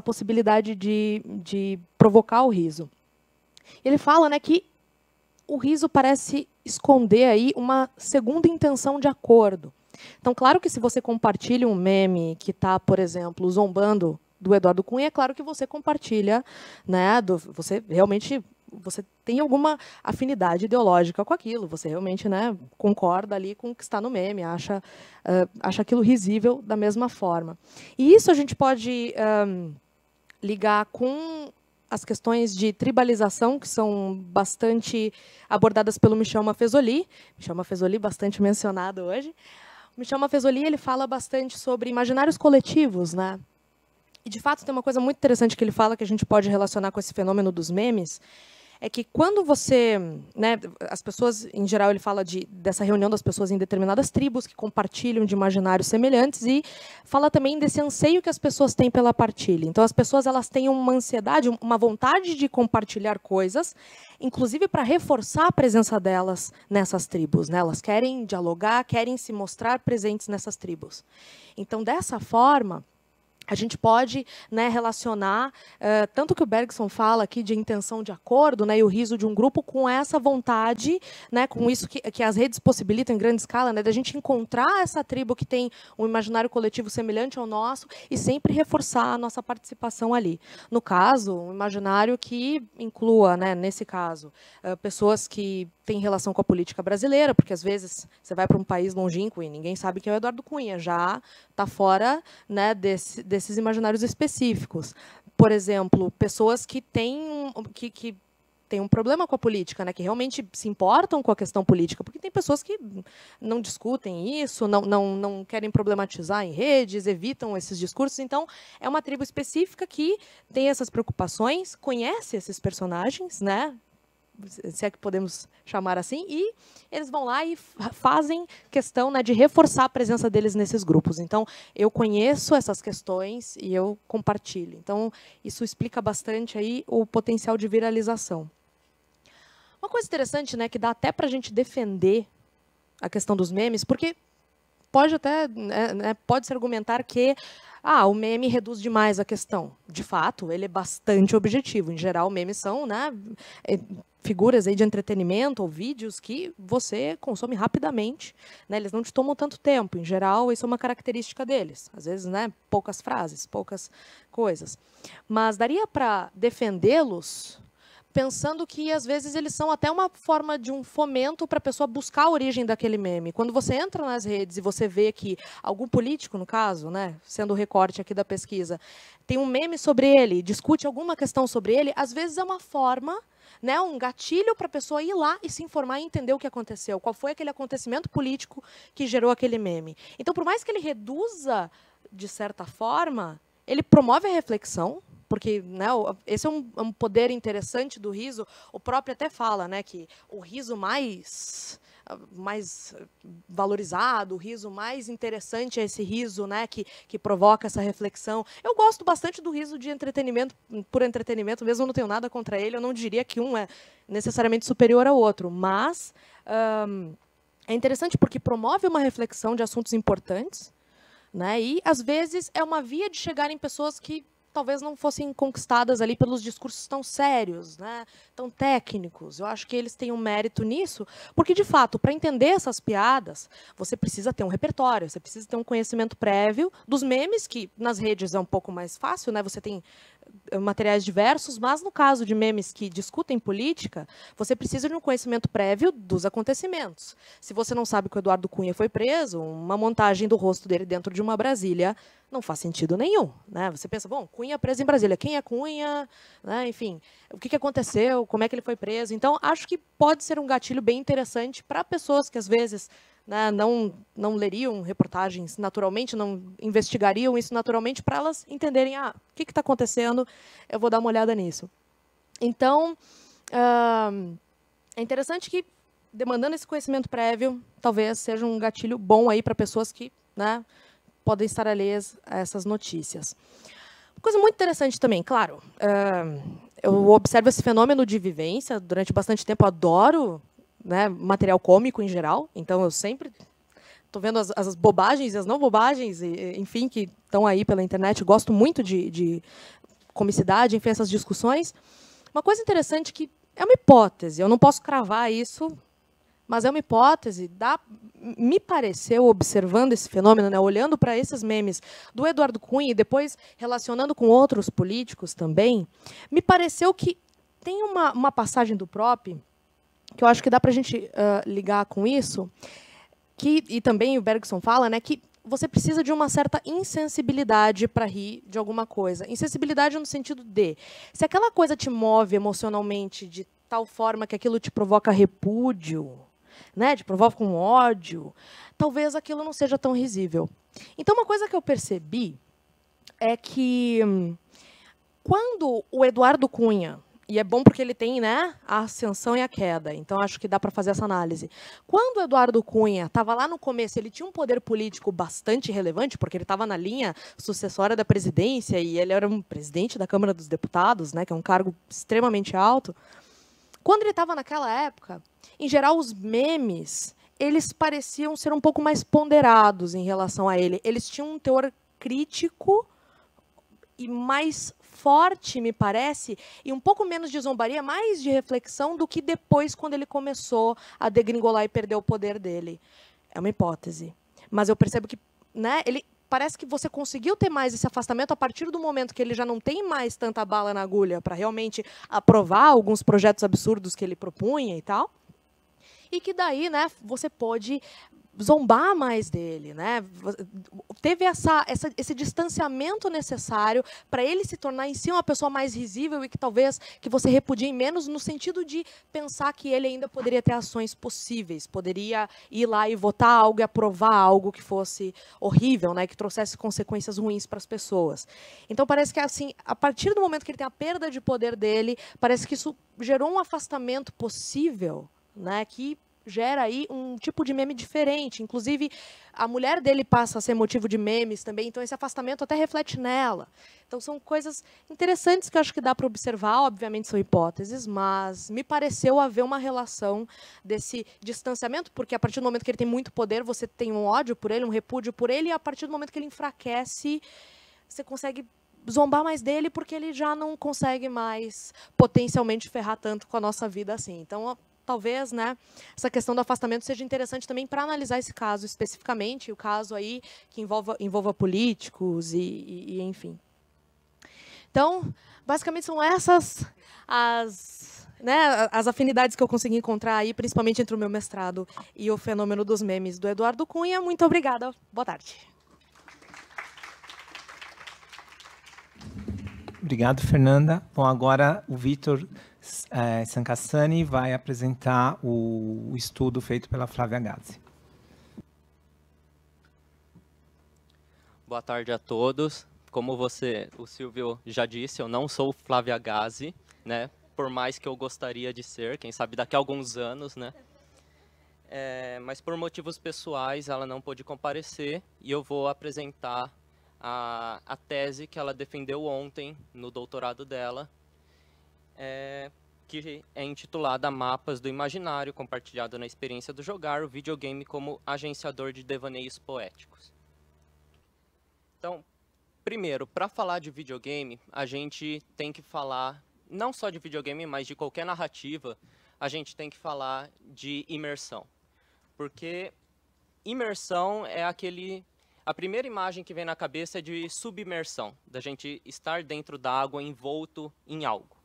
possibilidade de provocar o riso. Ele fala, né, que o riso parece esconder aí uma segunda intenção de acordo. Então, claro que se você compartilha um meme que está, por exemplo, zombando do Eduardo Cunha, é claro que você compartilha, né, você realmente tem alguma afinidade ideológica com aquilo, você realmente, né, concorda ali com o que está no meme, acha aquilo risível da mesma forma. E isso a gente pode ligar com as questões de tribalização, que são bastante abordadas pelo Michel Maffezoli. Michel Maffezoli, bastante mencionado hoje. Michel Maffezoli, ele fala bastante sobre imaginários coletivos, né? E, de fato, tem uma coisa muito interessante que ele fala que a gente pode relacionar com esse fenômeno dos memes, é que quando você... Né, as pessoas, em geral, ele fala dessa reunião das pessoas em determinadas tribos que compartilham de imaginários semelhantes, e fala também desse anseio que as pessoas têm pela partilha. Então, as pessoas elas têm uma ansiedade, uma vontade de compartilhar coisas, inclusive para reforçar a presença delas nessas tribos, né? Elas querem dialogar, querem se mostrar presentes nessas tribos. Então, dessa forma, a gente pode, né, relacionar tanto que o Bergson fala aqui de intenção de acordo, né, e o riso de um grupo com essa vontade, né, com isso que as redes possibilitam em grande escala, né, da gente encontrar essa tribo que tem um imaginário coletivo semelhante ao nosso e sempre reforçar a nossa participação ali. No caso, um imaginário que inclua, né, nesse caso, pessoas que têm relação com a política brasileira, porque às vezes você vai para um país longínquo e ninguém sabe quem é o Eduardo Cunha, já está fora, né, desses imaginários específicos. Por exemplo, pessoas que têm que tem um problema com a política, né, que realmente se importam com a questão política, porque tem pessoas que não discutem isso, não querem problematizar em redes, evitam esses discursos. Então, é uma tribo específica que tem essas preocupações, conhece esses personagens, né, se é que podemos chamar assim, e eles vão lá e fazem questão, né, de reforçar a presença deles nesses grupos. Então, eu conheço essas questões e eu compartilho. Então, isso explica bastante aí o potencial de viralização. Uma coisa interessante, né, que dá até para a gente defender a questão dos memes, porque pode até, né, pode-se argumentar que o meme reduz demais a questão. De fato, ele é bastante objetivo. Em geral, memes são, né, figuras aí de entretenimento ou vídeos que você consome rapidamente, né? Eles não te tomam tanto tempo. Em geral, isso é uma característica deles. Às vezes, né, poucas frases, poucas coisas. Mas daria para defendê-los pensando que, às vezes, eles são até uma forma de um fomento para a pessoa buscar a origem daquele meme. Quando você entra nas redes e você vê que algum político, no caso, né, sendo o recorte aqui da pesquisa, tem um meme sobre ele, discute alguma questão sobre ele, às vezes é uma forma, né, um gatilho para a pessoa ir lá e se informar e entender o que aconteceu, qual foi aquele acontecimento político que gerou aquele meme. Então, por mais que ele reduza, de certa forma, ele promove a reflexão, porque, né, esse é um poder interessante do riso. O próprio até fala, né, que o riso mais valorizado, o riso mais interessante é esse riso, né, que provoca essa reflexão. Eu gosto bastante do riso de entretenimento, por entretenimento, mesmo não tenho nada contra ele, eu não diria que um é necessariamente superior ao outro, mas é interessante porque promove uma reflexão de assuntos importantes, né, e, às vezes, é uma via de chegar em pessoas que talvez não fossem conquistadas ali pelos discursos tão sérios, né, tão técnicos. Eu acho que eles têm um mérito nisso, porque, de fato, para entender essas piadas, você precisa ter um repertório, você precisa ter um conhecimento prévio dos memes, que nas redes é um pouco mais fácil, né, você tem materiais diversos, mas no caso de memes que discutem política, você precisa de um conhecimento prévio dos acontecimentos. Se você não sabe que o Eduardo Cunha foi preso, uma montagem do rosto dele dentro de uma Brasília não faz sentido nenhum, né? Você pensa, bom, Cunha preso em Brasília, quem é Cunha? Né? Enfim, o que aconteceu, como é que ele foi preso? Então, acho que pode ser um gatilho bem interessante para pessoas que, às vezes, né, não leriam reportagens naturalmente, não investigariam isso naturalmente, para elas entenderem, o que está acontecendo, eu vou dar uma olhada nisso. Então, é interessante que, demandando esse conhecimento prévio, talvez seja um gatilho bom aí para pessoas que, né, podem estar alheias a essas notícias. Uma coisa muito interessante também, claro, eu observo esse fenômeno de vivência durante bastante tempo, eu adoro, né, material cômico em geral, então eu sempre estou vendo as bobagens e as não bobagens, enfim, que estão aí pela internet, gosto muito de comicidade, enfim, essas discussões. Uma coisa interessante que é uma hipótese, eu não posso cravar isso, mas é uma hipótese, me pareceu, observando esse fenômeno, né, olhando para esses memes do Eduardo Cunha e depois relacionando com outros políticos também, me pareceu que tem uma passagem do Prop, que eu acho que dá para a gente ligar com isso, e também o Bergson fala, né, que você precisa de uma certa insensibilidade para rir de alguma coisa. Insensibilidade no sentido de, se aquela coisa te move emocionalmente de tal forma que aquilo te provoca repúdio, né, te provoca um ódio, talvez aquilo não seja tão risível. Então, uma coisa que eu percebi é que, quando o Eduardo Cunha, e é bom porque ele tem, né, a ascensão e a queda, então acho que dá para fazer essa análise. Quando o Eduardo Cunha estava lá no começo, ele tinha um poder político bastante relevante, porque ele estava na linha sucessória da presidência, e ele era um presidente da Câmara dos Deputados, né, que é um cargo extremamente alto. Quando ele estava naquela época, em geral, os memes, eles pareciam ser um pouco mais ponderados em relação a ele. Eles tinham um teor crítico e mais forte, me parece, e um pouco menos de zombaria, mais de reflexão do que depois, quando ele começou a degringolar e perder o poder dele. É uma hipótese. Mas eu percebo que, né, ele parece que você conseguiu ter mais esse afastamento a partir do momento que ele já não tem mais tanta bala na agulha para realmente aprovar alguns projetos absurdos que ele propunha e tal. E que daí, né, você pôde zombar mais dele, né? Teve esse distanciamento necessário para ele se tornar em si uma pessoa mais risível e que talvez que você repudie menos, no sentido de pensar que ele ainda poderia ter ações possíveis, poderia ir lá e votar algo e aprovar algo que fosse horrível, né? Que trouxesse consequências ruins para as pessoas. Então parece que assim, a partir do momento que ele tem a perda de poder dele, parece que isso gerou um afastamento possível, né? Que gera aí um tipo de meme diferente. Inclusive, a mulher dele passa a ser motivo de memes também, então esse afastamento até reflete nela. Então, são coisas interessantes que eu acho que dá para observar, obviamente são hipóteses, mas me pareceu haver uma relação desse distanciamento, porque a partir do momento que ele tem muito poder, você tem um ódio por ele, um repúdio por ele, e a partir do momento que ele enfraquece, você consegue zombar mais dele, porque ele já não consegue mais potencialmente ferrar tanto com a nossa vida assim. Então, talvez, né, essa questão do afastamento seja interessante também para analisar esse caso especificamente, o caso aí que envolva políticos e enfim. Então, basicamente são essas as afinidades que eu consegui encontrar aí, principalmente entre o meu mestrado e o fenômeno dos memes do Eduardo Cunha. Muito obrigada. Boa tarde. Obrigado, Fernanda. Bom, agora o Vitor Sancassani vai apresentar o estudo feito pela Flávia Gazi. Boa tarde a todos. Como o Silvio já disse, eu não sou Flávia Gazi, né? Por mais que eu gostaria de ser, quem sabe daqui a alguns anos, né? Mas por motivos pessoais ela não pôde comparecer e eu vou apresentar a tese que ela defendeu ontem no doutorado dela, que é intitulada Mapas do Imaginário, compartilhado na experiência do jogar o videogame como agenciador de devaneios poéticos. Então, primeiro, para falar de videogame, a gente tem que falar, não só de videogame, mas de qualquer narrativa, a gente tem que falar de imersão. Porque imersão é a primeira imagem que vem na cabeça é de submersão, da gente estar dentro da água envolto em algo.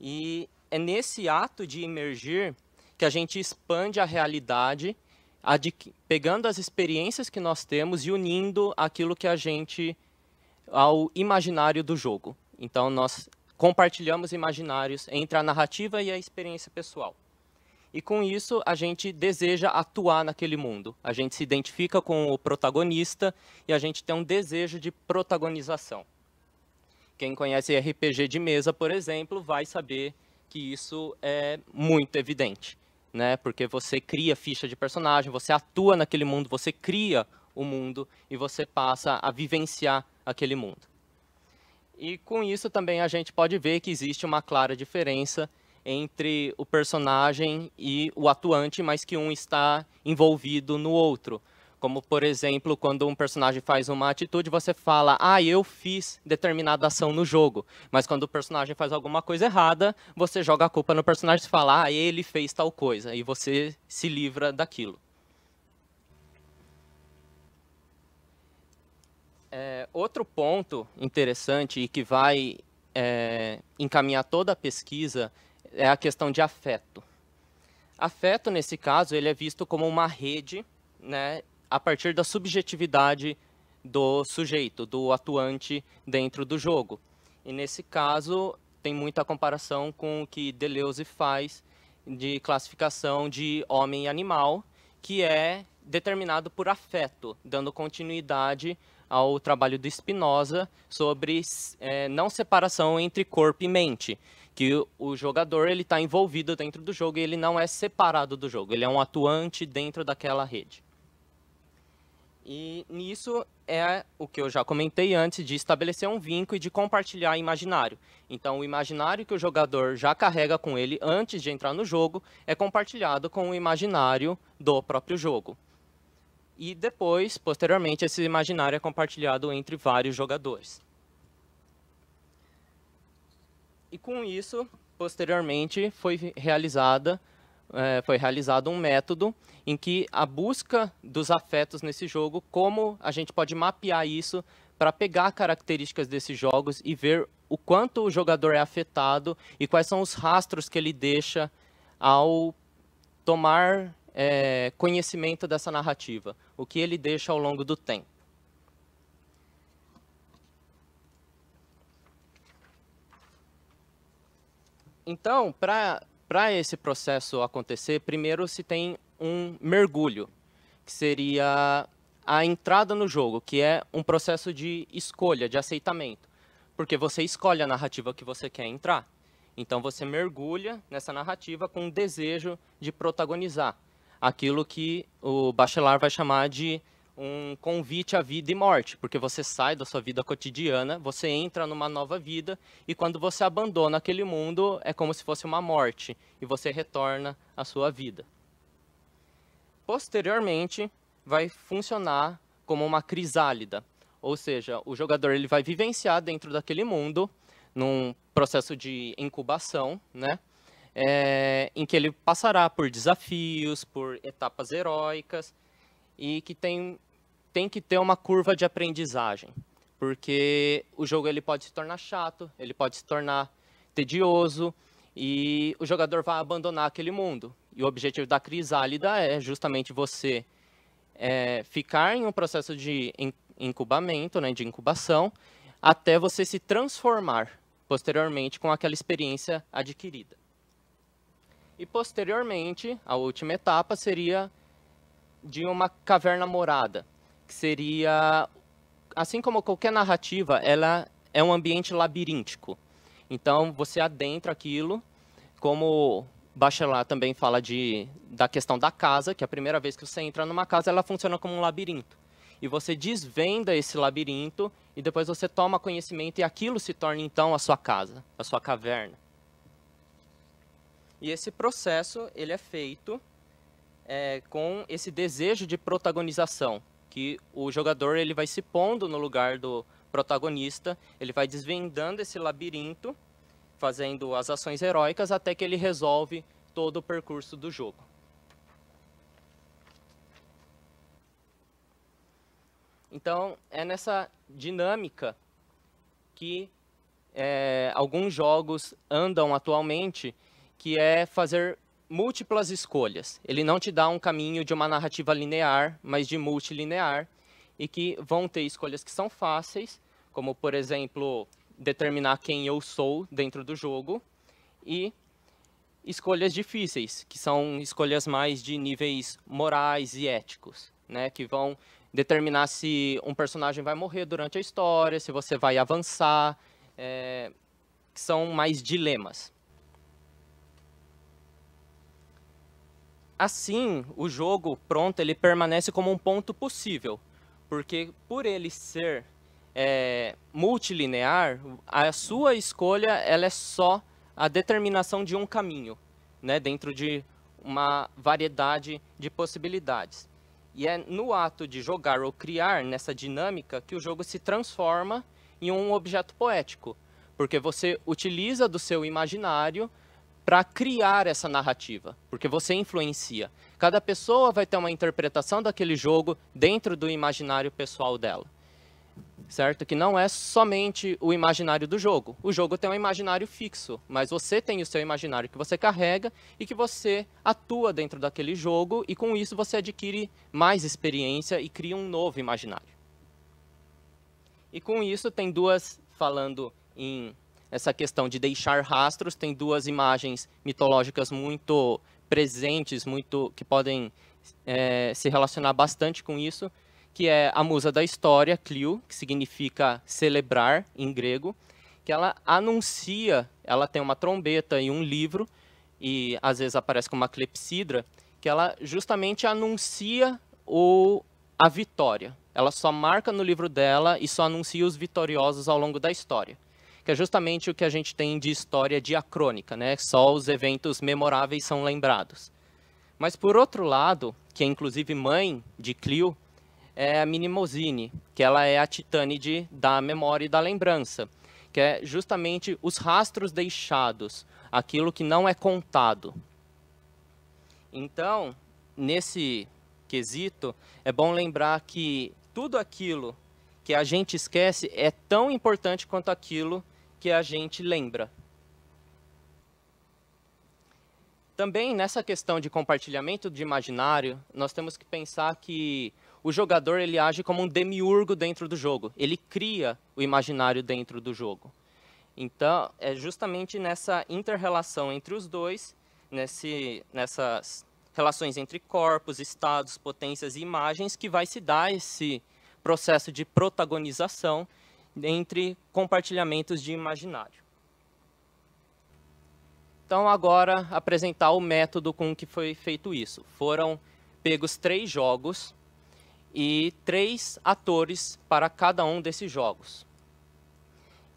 E é nesse ato de imergir que a gente expande a realidade, pegando as experiências que nós temos e unindo aquilo que ao imaginário do jogo. Então, nós compartilhamos imaginários entre a narrativa e a experiência pessoal. E com isso, a gente deseja atuar naquele mundo. A gente se identifica com o protagonista e a gente tem um desejo de protagonização. Quem conhece RPG de mesa, por exemplo, vai saber que isso é muito evidente, né? Porque você cria ficha de personagem, você atua naquele mundo, você cria o mundo e você passa a vivenciar aquele mundo. E com isso também a gente pode ver que existe uma clara diferença entre o personagem e o atuante, mas que um está envolvido no outro. Como, por exemplo, quando um personagem faz uma atitude, você fala, eu fiz determinada ação no jogo. Mas quando o personagem faz alguma coisa errada, você joga a culpa no personagem e fala, ele fez tal coisa. E você se livra daquilo. Outro ponto interessante e que vai encaminhar toda a pesquisa é a questão de afeto. Afeto, nesse caso, ele é visto como uma rede, né, a partir da subjetividade do sujeito, do atuante dentro do jogo. E nesse caso, tem muita comparação com o que Deleuze faz de classificação de homem e animal, que é determinado por afeto, dando continuidade ao trabalho do Spinoza sobre não separação entre corpo e mente, que o jogador está envolvido dentro do jogo e ele não é separado do jogo, ele é um atuante dentro daquela rede. E nisso é o que eu já comentei antes, de estabelecer um vínculo e de compartilhar imaginário. Então, o imaginário que o jogador já carrega com ele antes de entrar no jogo é compartilhado com o imaginário do próprio jogo. E depois, posteriormente, esse imaginário é compartilhado entre vários jogadores. E com isso, posteriormente, foi realizado um método em que a busca dos afetos nesse jogo, como a gente pode mapear isso para pegar características desses jogos e ver o quanto o jogador é afetado e quais são os rastros que ele deixa ao tomar conhecimento dessa narrativa, o que ele deixa ao longo do tempo. Então, para esse processo acontecer, primeiro se tem um mergulho, que seria a entrada no jogo, que é um processo de escolha, de aceitamento, porque você escolhe a narrativa que você quer entrar. Então você mergulha nessa narrativa com o desejo de protagonizar aquilo que o Bachelard vai chamar de um convite à vida e morte, porque você sai da sua vida cotidiana, você entra numa nova vida, e quando você abandona aquele mundo, é como se fosse uma morte, e você retorna à sua vida. Posteriormente, vai funcionar como uma crisálida, ou seja, o jogador ele vai vivenciar dentro daquele mundo, num processo de incubação, né? Em que ele passará por desafios, por etapas heróicas, e que tem que ter uma curva de aprendizagem, porque o jogo ele pode se tornar chato, ele pode se tornar tedioso, e o jogador vai abandonar aquele mundo. E o objetivo da crisálida é justamente você ficar em um processo de incubamento, né, de incubação, até você se transformar posteriormente com aquela experiência adquirida. E posteriormente, a última etapa seria de uma caverna morada, que seria, assim como qualquer narrativa, ela é um ambiente labiríntico. Então, você adentra aquilo, como Bachelard também fala da questão da casa, que a primeira vez que você entra numa casa, ela funciona como um labirinto. E você desvenda esse labirinto, e depois você toma conhecimento, e aquilo se torna, então, a sua casa, a sua caverna. E esse processo, ele é feito com esse desejo de protagonização, que o jogador ele vai se pondo no lugar do protagonista, ele vai desvendando esse labirinto, fazendo as ações heróicas, até que ele resolve todo o percurso do jogo. Então, é nessa dinâmica que alguns jogos andam atualmente, que é fazer múltiplas escolhas. Ele não te dá um caminho de uma narrativa linear, mas de multilinear, e que vão ter escolhas que são fáceis, como, por exemplo, determinar quem eu sou dentro do jogo, e escolhas difíceis, que são escolhas mais de níveis morais e éticos, né, que vão determinar se um personagem vai morrer durante a história, se você vai avançar, que são mais dilemas. Assim, o jogo pronto, ele permanece como um ponto possível, porque por ele ser multilinear, a sua escolha ela é só a determinação de um caminho, né, dentro de uma variedade de possibilidades. E é no ato de jogar ou criar nessa dinâmica que o jogo se transforma em um objeto poético, porque você utiliza do seu imaginário para criar essa narrativa, porque você influencia. Cada pessoa vai ter uma interpretação daquele jogo dentro do imaginário pessoal dela, certo? Que não é somente o imaginário do jogo. O jogo tem um imaginário fixo, mas você tem o seu imaginário que você carrega e que você atua dentro daquele jogo, e com isso você adquire mais experiência e cria um novo imaginário. E com isso tem falando em essa questão de deixar rastros, tem duas imagens mitológicas muito presentes, que podem se relacionar bastante com isso, que é a musa da história, Clio, que significa celebrar em grego, que ela anuncia, ela tem uma trombeta e um livro, e às vezes aparece com uma clepsidra, que ela justamente anuncia a vitória. Ela só marca no livro dela e só anuncia os vitoriosos ao longo da história, que é justamente o que a gente tem de história diacrônica, né? Só os eventos memoráveis são lembrados. Mas, por outro lado, que é inclusive mãe de Clio, é a Mnemosyne, que ela é a titânide da memória e da lembrança, que é justamente os rastros deixados, aquilo que não é contado. Então, nesse quesito, é bom lembrar que tudo aquilo que a gente esquece é tão importante quanto aquilo que a gente lembra. Também nessa questão de compartilhamento de imaginário, nós temos que pensar que o jogador ele age como um demiurgo dentro do jogo. Ele cria o imaginário dentro do jogo. Então, é justamente nessa inter-relação entre os dois, nessas relações entre corpos, estados, potências e imagens, que vai se dar esse processo de protagonização entre compartilhamentos de imaginário. Então, agora, apresentar o método com que foi feito isso. Foram pegos 3 jogos e 3 atores para cada um desses jogos.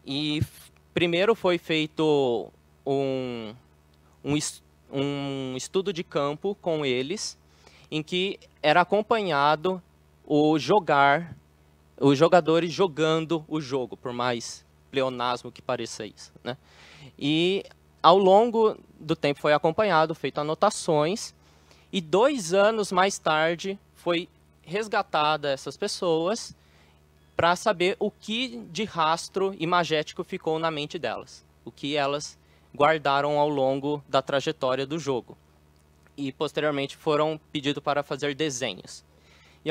E primeiro foi feito um estudo de campo com eles, em que era acompanhado os jogadores jogando o jogo, por mais pleonasmo que pareça isso, né? E ao longo do tempo foi acompanhado, feito anotações, e 2 anos mais tarde foi resgatada essas pessoas para saber o que de rastro imagético ficou na mente delas, o que elas guardaram ao longo da trajetória do jogo. E posteriormente foram pedidos para fazer desenhos. E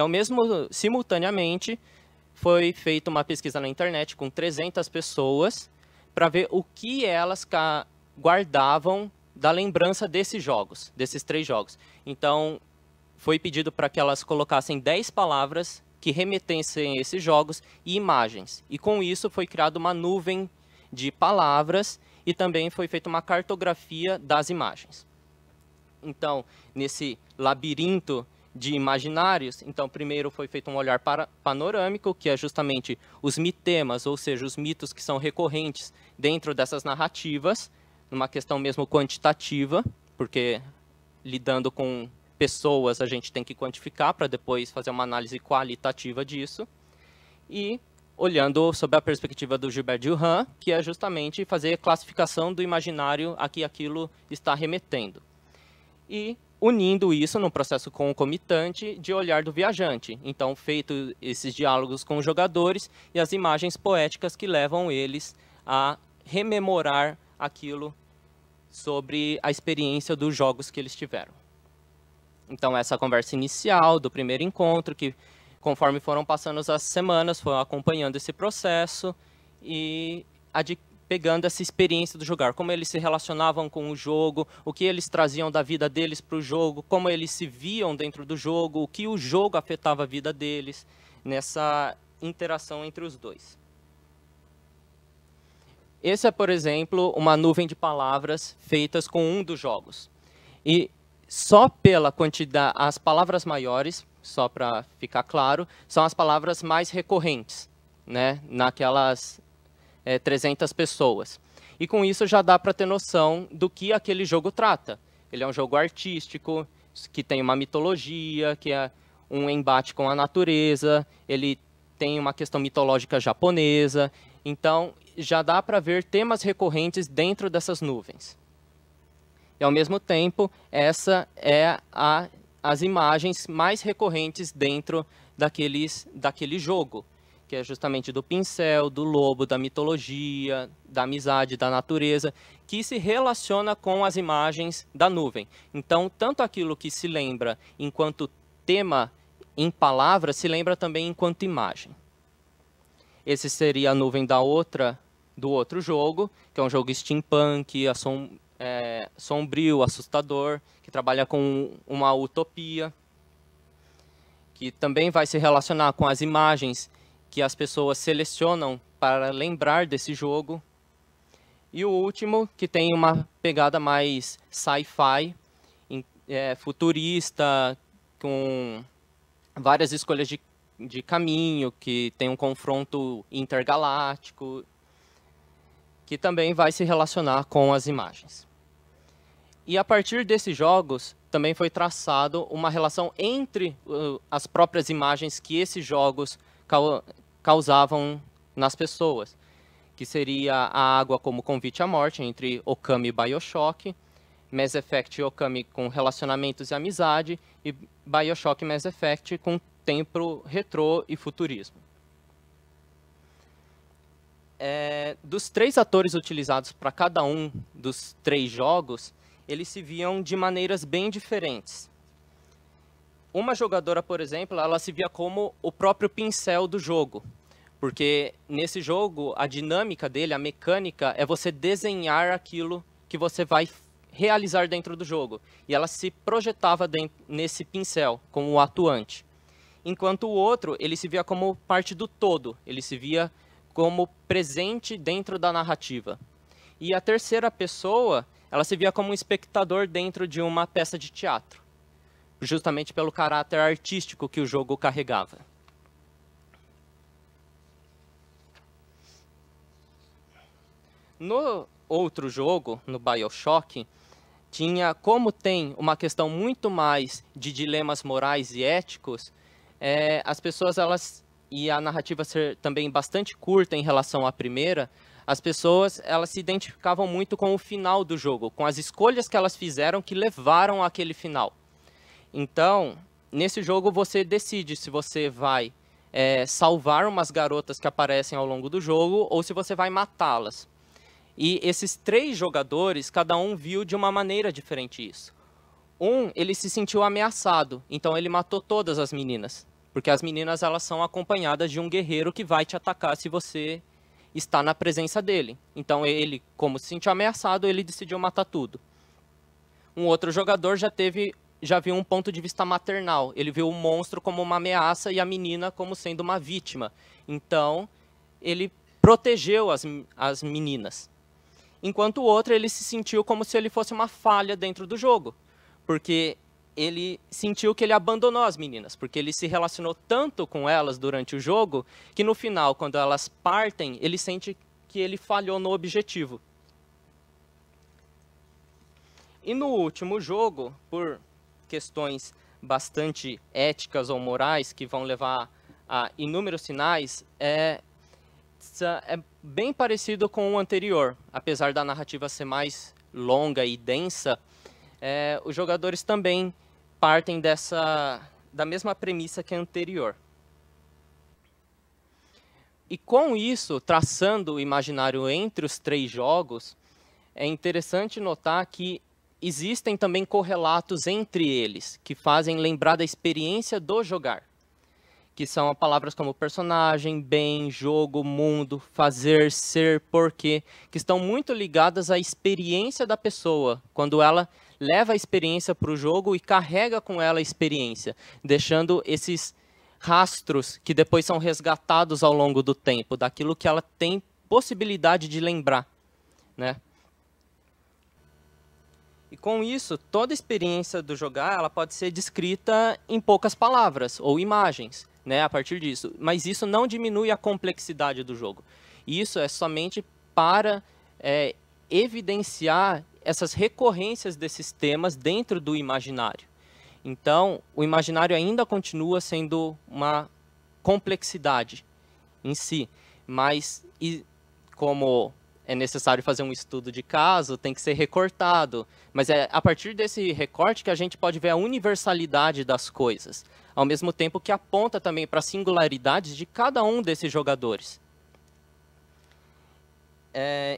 simultaneamente foi feita uma pesquisa na internet com 300 pessoas para ver o que elas guardavam da lembrança desses 3 jogos. Então, foi pedido para que elas colocassem 10 palavras que remetessem a esses jogos e imagens. E com isso foi criada uma nuvem de palavras e também foi feita uma cartografia das imagens. Então, nesse labirinto de imaginários, então primeiro foi feito um olhar panorâmico, que é justamente os mitemas, ou seja, os mitos que são recorrentes dentro dessas narrativas, numa questão mesmo quantitativa, porque lidando com pessoas a gente tem que quantificar para depois fazer uma análise qualitativa disso. E olhando sob a perspectiva do Gilbert Durand, que é justamente fazer a classificação do imaginário a que aquilo está remetendo. E unindo isso num processo concomitante de olhar do viajante. Então, feito esses diálogos com os jogadores e as imagens poéticas que levam eles a rememorar aquilo sobre a experiência dos jogos que eles tiveram. Então, essa conversa inicial do primeiro encontro, que conforme foram passando as semanas, foram acompanhando esse processo e pegando essa experiência do jogar, como eles se relacionavam com o jogo, o que eles traziam da vida deles para o jogo, como eles se viam dentro do jogo, o que o jogo afetava a vida deles, nessa interação entre os dois. Esse é, por exemplo, uma nuvem de palavras feitas com um dos jogos. E só pela quantidade, as palavras maiores, só para ficar claro, são as palavras mais recorrentes, né, naquelas 300 pessoas. E com isso já dá para ter noção do que aquele jogo trata. Ele é um jogo artístico, que tem uma mitologia, que é um embate com a natureza, ele tem uma questão mitológica japonesa, então já dá para ver temas recorrentes dentro dessas nuvens. E ao mesmo tempo, essa é as imagens mais recorrentes dentro daquele jogo, que é justamente do pincel, do lobo, da mitologia, da amizade, da natureza, que se relaciona com as imagens da nuvem. Então, tanto aquilo que se lembra enquanto tema em palavras, se lembra também enquanto imagem. Esse seria a nuvem do outro jogo, que é um jogo steampunk, sombrio, assustador, que trabalha com uma utopia, que também vai se relacionar com as imagens que as pessoas selecionam para lembrar desse jogo. E o último, que tem uma pegada mais sci-fi, futurista, com várias escolhas de caminho, que tem um confronto intergaláctico, que também vai se relacionar com as imagens. E a partir desses jogos, também foi traçado uma relação entre as próprias imagens que esses jogos causavam nas pessoas, que seria a água como convite à morte, entre Okami e Bioshock, Mass Effect e Okami com relacionamentos e amizade, e Bioshock e Mass Effect com tempo retrô e futurismo. Dos 3 atores utilizados para cada um dos 3 jogos, eles se viam de maneiras bem diferentes. Uma jogadora, por exemplo, ela se via como o próprio pincel do jogo, porque nesse jogo a dinâmica dele, a mecânica, é você desenhar aquilo que você vai realizar dentro do jogo. E ela se projetava nesse pincel, como o atuante. Enquanto o outro, ele se via como parte do todo, ele se via como presente dentro da narrativa. E a terceira pessoa, ela se via como um espectador dentro de uma peça de teatro, justamente pelo caráter artístico que o jogo carregava. No outro jogo, no BioShock, como tem uma questão muito mais de dilemas morais e éticos, as pessoas, e a narrativa ser também bastante curta em relação à primeira, as pessoas elas se identificavam muito com o final do jogo, com as escolhas que elas fizeram que levaram àquele final. Então, nesse jogo você decide se você vai salvar umas garotas que aparecem ao longo do jogo ou se você vai matá-las. E esses 3 jogadores, cada um viu de uma maneira diferente isso. Ele se sentiu ameaçado, então ele matou todas as meninas. Porque as meninas elas são acompanhadas de um guerreiro que vai te atacar se você está na presença dele. Então ele, como se sentiu ameaçado, ele decidiu matar tudo. Um outro jogador já viu um ponto de vista maternal. Ele viu o monstro como uma ameaça e a menina como sendo uma vítima. Então ele protegeu as meninas. Enquanto o outro ele se sentiu como se ele fosse uma falha dentro do jogo. Porque ele sentiu que ele abandonou as meninas, porque ele se relacionou tanto com elas durante o jogo, que no final, quando elas partem, ele sente que ele falhou no objetivo. E no último jogo, por questões bastante éticas ou morais, que vão levar a inúmeros sinais, é bem parecido com o anterior. Apesar da narrativa ser mais longa e densa, os jogadores também partem da mesma premissa que a anterior. E com isso, traçando o imaginário entre os 3 jogos, é interessante notar que existem também correlatos entre eles, que fazem lembrar da experiência do jogar. Que são palavras como personagem, bem, jogo, mundo, fazer, ser, porquê, que estão muito ligadas à experiência da pessoa, quando ela leva a experiência para o jogo e carrega com ela a experiência, deixando esses rastros que depois são resgatados ao longo do tempo, daquilo que ela tem possibilidade de lembrar, né? E com isso, toda experiência do jogar ela pode ser descrita em poucas palavras ou imagens, né, a partir disso. Mas isso não diminui a complexidade do jogo. Isso é somente para evidenciar essas recorrências desses temas dentro do imaginário. Então, o imaginário ainda continua sendo uma complexidade em si, mas como é necessário fazer um estudo de caso, tem que ser recortado. Mas é a partir desse recorte que a gente pode ver a universalidade das coisas, ao mesmo tempo que aponta também para a singularidade de cada um desses jogadores.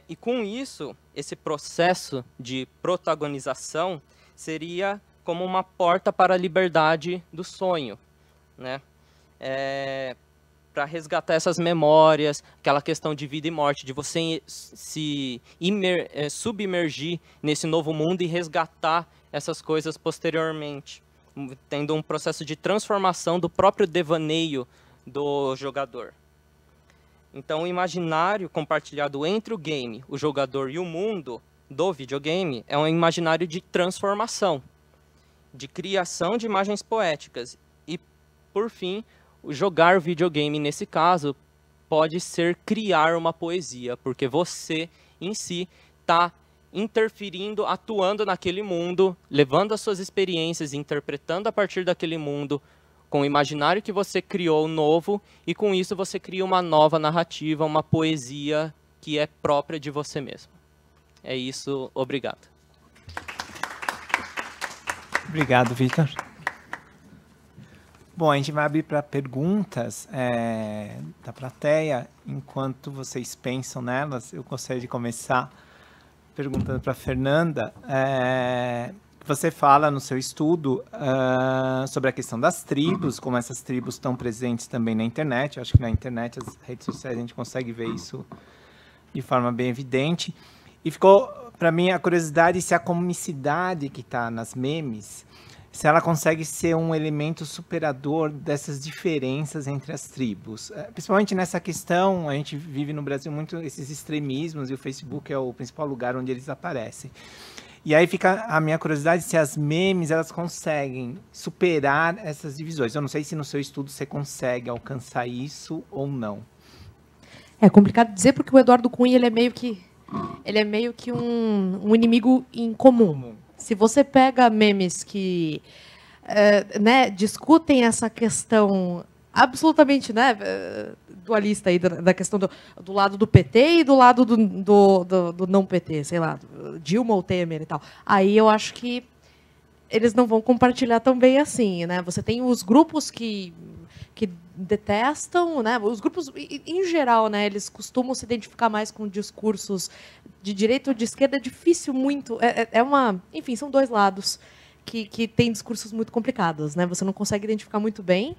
E com isso, esse processo de protagonização seria como uma porta para a liberdade do sonho, né? Para resgatar essas memórias, aquela questão de vida e morte, de você se submergir nesse novo mundo e resgatar essas coisas posteriormente, tendo um processo de transformação do próprio devaneio do jogador. Então, o imaginário compartilhado entre o game, o jogador e o mundo do videogame é um imaginário de transformação, de criação de imagens poéticas. E, por fim, o jogar videogame, nesse caso, pode ser criar uma poesia, porque você, em si, está interferindo, atuando naquele mundo, levando as suas experiências, interpretando a partir daquele mundo, com o imaginário que você criou novo, e com isso você cria uma nova narrativa, uma poesia que é própria de você mesmo. É isso, obrigado. Obrigado, Vitor. Bom, a gente vai abrir para perguntas da plateia. Enquanto vocês pensam nelas, eu gostaria de começar perguntando para a Fernanda, você fala no seu estudo sobre a questão das tribos, como essas tribos estão presentes também na internet. Eu acho que na internet, as redes sociais, a gente consegue ver isso de forma bem evidente. E ficou, para mim, a curiosidade se a comicidade que está nas memes, se ela consegue ser um elemento superador dessas diferenças entre as tribos. Principalmente nessa questão, a gente vive no Brasil muito esses extremismos, e o Facebook é o principal lugar onde eles aparecem. E aí fica a minha curiosidade se as memes elas conseguem superar essas divisões. Eu não sei se no seu estudo você consegue alcançar isso ou não. É complicado dizer porque o Eduardo Cunha ele é meio que um inimigo em comum. Se você pega memes que discutem essa questão absolutamente dualista aí da questão do lado do PT e do lado do não PT, sei lá, Dilma ou Temer e tal. Aí eu acho que eles não vão compartilhar tão bem assim, né? Você tem os grupos que detestam, né? Os grupos, em geral, né? Eles costumam se identificar mais com discursos de direita ou de esquerda. É difícil muito. Enfim, são dois lados que têm discursos muito complicados, né? Você não consegue identificar muito bem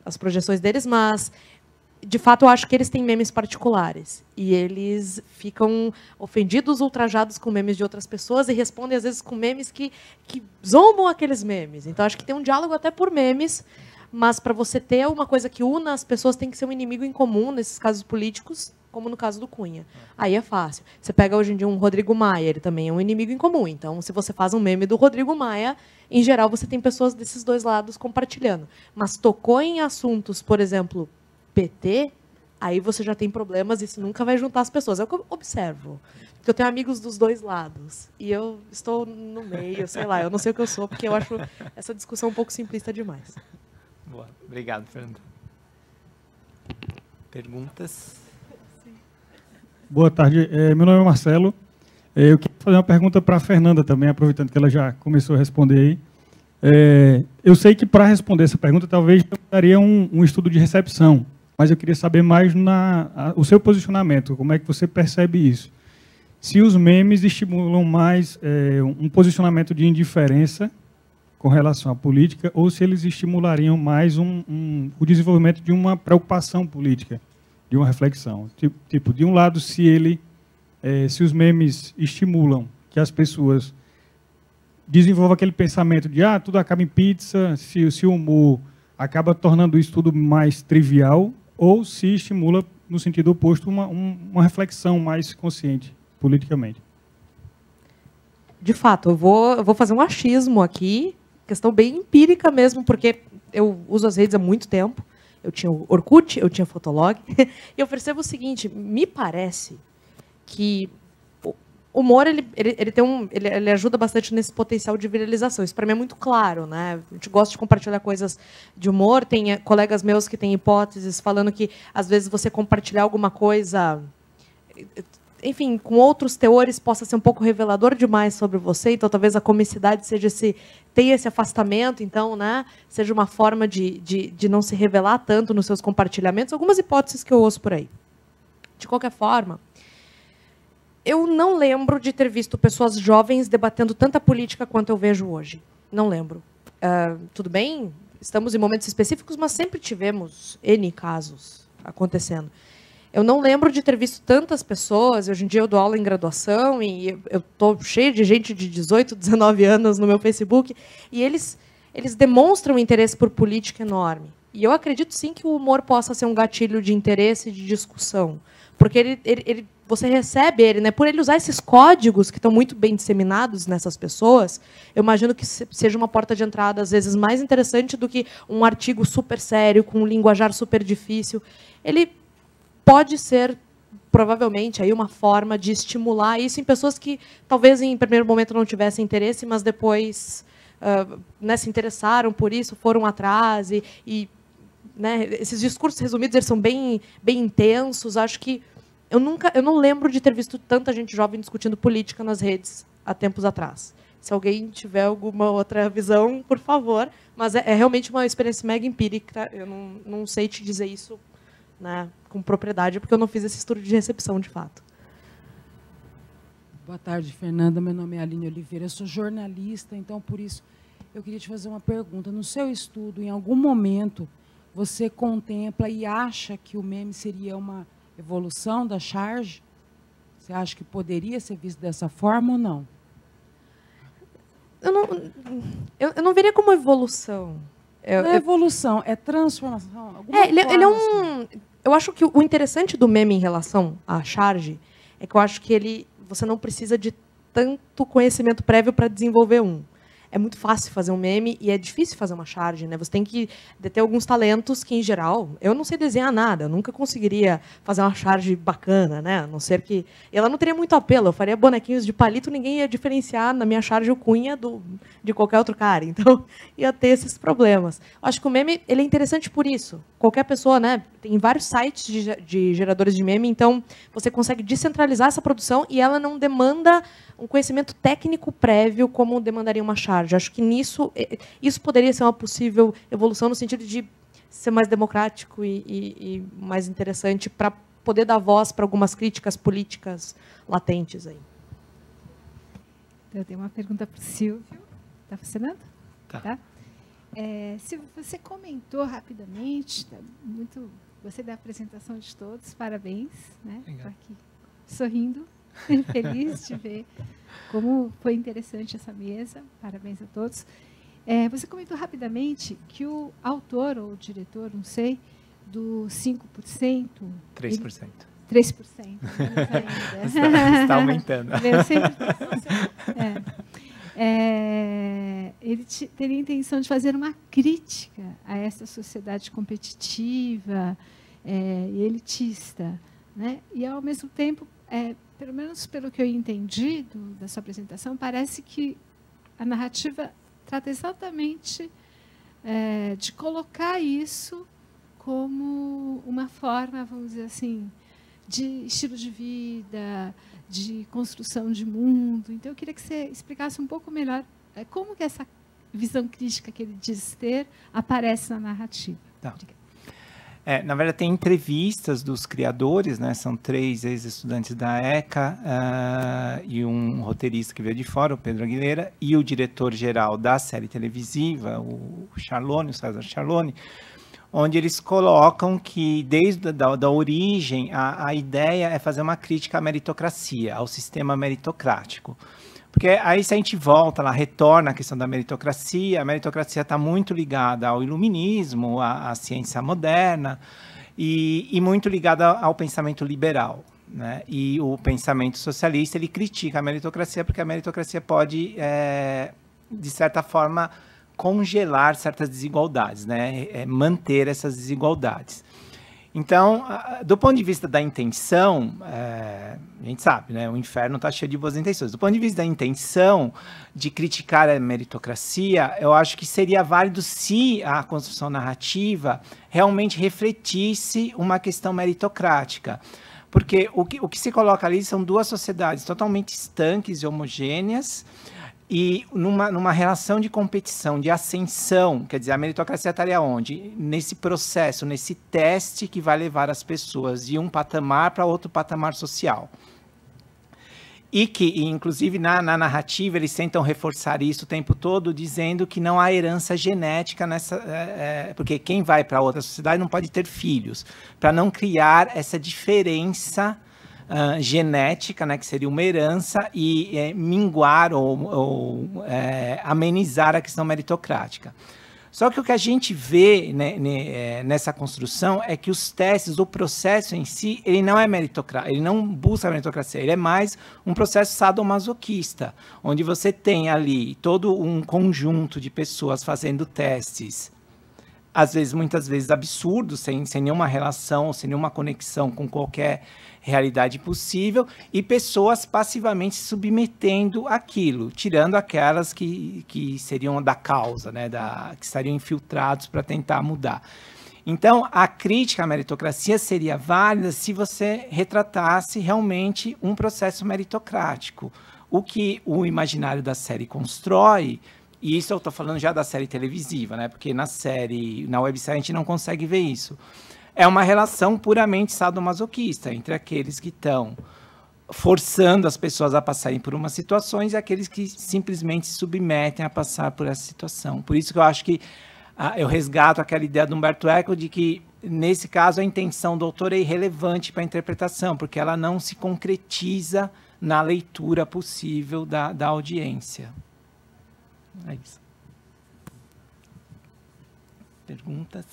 as projeções deles, mas, de fato, eu acho que eles têm memes particulares. E eles ficam ofendidos, ultrajados com memes de outras pessoas e respondem, às vezes, com memes que zombam aqueles memes. Então, acho que tem um diálogo até por memes, mas, para você ter uma coisa que una as pessoas, tem que ser um inimigo em comum, nesses casos políticos, como no caso do Cunha. Aí é fácil. Você pega, hoje em dia, um Rodrigo Maia, ele também é um inimigo em comum. Então, se você faz um meme do Rodrigo Maia, em geral, você tem pessoas desses dois lados compartilhando. Mas tocou em assuntos, por exemplo, PT, aí você já tem problemas e isso nunca vai juntar as pessoas. É o que eu observo. Porque eu tenho amigos dos dois lados. E eu estou no meio, sei lá, eu não sei o que eu sou, porque eu acho essa discussão um pouco simplista demais. Boa. Obrigado, Fernando. Perguntas? Boa tarde. Meu nome é Marcelo. Eu queria fazer uma pergunta para a Fernanda também, aproveitando que ela já começou a responder aí. Eu sei que para responder essa pergunta, talvez eu daria um estudo de recepção, mas eu queria saber mais o seu posicionamento, como é que você percebe isso. Se os memes estimulam mais um posicionamento de indiferença com relação à política, ou se eles estimulariam mais o desenvolvimento de uma preocupação política, de uma reflexão. Tipo, de um lado, se os memes estimulam que as pessoas desenvolvam aquele pensamento de tudo acaba em pizza, se o humor acaba tornando isso tudo mais trivial, ou se estimula, no sentido oposto, uma reflexão mais consciente politicamente. De fato, eu vou fazer um achismo aqui, questão bem empírica mesmo, porque eu uso as redes há muito tempo. Eu tinha o Orkut, eu tinha Fotolog, e eu percebo o seguinte, me parece que o humor ele ajuda bastante nesse potencial de viralização. Isso para mim é muito claro, né? A gente gosta de compartilhar coisas de humor. Tem colegas meus que têm hipóteses falando que às vezes você compartilhar alguma coisa, enfim, com outros teores possa ser um pouco revelador demais sobre você. Então talvez a comicidade tenha esse afastamento, então, né? Seja uma forma de não se revelar tanto nos seus compartilhamentos. Algumas hipóteses que eu ouço por aí. De qualquer forma, eu não lembro de ter visto pessoas jovens debatendo tanta política quanto eu vejo hoje. Não lembro. Tudo bem, estamos em momentos específicos, mas sempre tivemos N casos acontecendo. Eu não lembro de ter visto tantas pessoas. Hoje em dia eu dou aula em graduação e eu estou cheio de gente de 18, 19 anos no meu Facebook, e eles demonstram um interesse por política enorme. E eu acredito, sim, que o humor possa ser um gatilho de interesse e de discussão. Porque você recebe ele, né? Por ele usar esses códigos que estão muito bem disseminados nessas pessoas, eu imagino que seja uma porta de entrada, às vezes, mais interessante do que um artigo super sério, com um linguajar super difícil. Ele pode ser, provavelmente, aí uma forma de estimular isso em pessoas que, talvez, em primeiro momento, não tivessem interesse, mas depois se interessaram por isso, foram atrás. E né, esses discursos resumidos eles são bem intensos. Acho que eu não lembro de ter visto tanta gente jovem discutindo política nas redes há tempos atrás. Se alguém tiver alguma outra visão, por favor. Mas é realmente uma experiência mega empírica. Eu não sei te dizer isso, né, com propriedade, porque eu não fiz esse estudo de recepção, de fato. Boa tarde, Fernanda. Meu nome é Aline Oliveira, eu sou jornalista, então, por isso, eu queria te fazer uma pergunta. No seu estudo, em algum momento, você contempla e acha que o meme seria uma evolução da charge? Você acha que poderia ser visto dessa forma ou não? Eu não veria como evolução. Não é evolução, é transformação. Ele é um... Eu acho que o interessante do meme em relação à charge é que eu acho que você não precisa de tanto conhecimento prévio para desenvolver um. É muito fácil fazer um meme e é difícil fazer uma charge, né? Você tem que ter alguns talentos que, em geral, eu não sei desenhar nada. Eu nunca conseguiria fazer uma charge bacana, né? A não ser que... Ela não teria muito apelo. Eu faria bonequinhos de palito, ninguém ia diferenciar na minha charge o Cunha de qualquer outro cara. Então, ia ter esses problemas. Eu acho que o meme ele é interessante por isso. Qualquer pessoa, né? Tem vários sites de geradores de meme, então você consegue descentralizar essa produção e ela não demanda um conhecimento técnico prévio como demandaria uma charge. Acho que isso poderia ser uma possível evolução no sentido de ser mais democrático e mais interessante para poder dar voz para algumas críticas políticas latentes aí. Eu tenho uma pergunta para o Silvio. Está funcionando? Tá. Silvio, você comentou rapidamente, muito, gostei da apresentação de todos, parabéns. Estou aqui sorrindo, feliz de ver como foi interessante essa mesa, parabéns a todos. Você comentou rapidamente que o autor ou o diretor, não sei, do 5%... 3%. 3%. Está aumentando. Ele teria a intenção de fazer uma crítica a essa sociedade competitiva e elitista, né? E, ao mesmo tempo, pelo menos pelo que eu entendi da sua apresentação, parece que a narrativa trata exatamente de colocar isso como uma forma, vamos dizer assim, de estilo de vida, de construção de mundo. Então, eu queria que você explicasse um pouco melhor como que essa visão crítica que ele diz ter aparece na narrativa. Tá. Na verdade, tem entrevistas dos criadores, né? São 3 ex-estudantes da ECA e um roteirista que veio de fora, o Pedro Aguilera, e o diretor-geral da série televisiva, o César Charlone, onde eles colocam que, desde da origem, a ideia é fazer uma crítica à meritocracia, ao sistema meritocrático. Porque aí, se a gente volta lá, retorna à questão da meritocracia, a meritocracia está muito ligada ao iluminismo, à ciência moderna, e muito ligada ao pensamento liberal, né? E o pensamento socialista, ele critica a meritocracia, porque a meritocracia pode, de certa forma, congelar certas desigualdades, né? Manter essas desigualdades. Então, do ponto de vista da intenção, a gente sabe, né? O inferno está cheio de boas intenções. Do ponto de vista da intenção de criticar a meritocracia, eu acho que seria válido se a construção narrativa realmente refletisse uma questão meritocrática. Porque o que se coloca ali são 2 sociedades totalmente estanques e homogêneas, e numa relação de competição, de ascensão. Quer dizer, a meritocracia estaria onde? Nesse processo, nesse teste que vai levar as pessoas de um patamar para outro patamar social. E que, inclusive, na narrativa, eles tentam reforçar isso o tempo todo, dizendo que não há herança genética nessa... porque quem vai para outra sociedade não pode ter filhos, para não criar essa diferença genética, né, que seria uma herança, e minguar ou amenizar a questão meritocrática. Só que o que a gente vê, né, nessa construção é que os testes, o processo em si, ele não é meritocrático, ele não busca a meritocracia, ele é mais um processo sadomasoquista, onde você tem ali todo um conjunto de pessoas fazendo testes, às vezes, muitas vezes absurdos, sem nenhuma relação, sem nenhuma conexão com qualquer realidade possível, e pessoas passivamente se submetendo àquilo, tirando aquelas que seriam da causa, né, que estariam infiltrados para tentar mudar. Então, a crítica à meritocracia seria válida se você retratasse realmente um processo meritocrático. O que o imaginário da série constrói, e isso eu estou falando já da série televisiva, né? Porque na websérie a gente não consegue ver isso. É uma relação puramente sadomasoquista entre aqueles que estão forçando as pessoas a passarem por umas situações e aqueles que simplesmente se submetem a passar por essa situação. Por isso que eu acho que eu resgato aquela ideia do Humberto Eco de que, nesse caso, a intenção do autor é irrelevante para a interpretação, porque ela não se concretiza na leitura possível da audiência. É isso. Perguntas?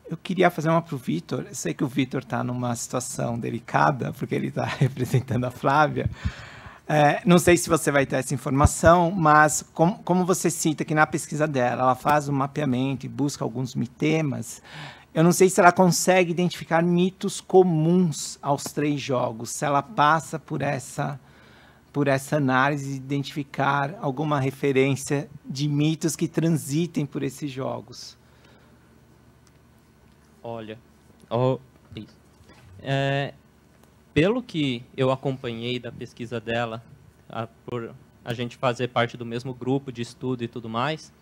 Eu queria fazer uma para o Vitor. Eu sei que o Vitor está numa situação delicada, porque ele está representando a Flávia. Não sei se você vai ter essa informação, mas como você cita que na pesquisa dela, ela faz um mapeamento e busca alguns temas, eu não sei se ela consegue identificar mitos comuns aos 3 jogos, se ela passa por essa análise e identificar alguma referência de mitos que transitem por esses jogos. Olha, isso. Pelo que eu acompanhei da pesquisa dela, por a gente fazer parte do mesmo grupo de estudo e tudo mais,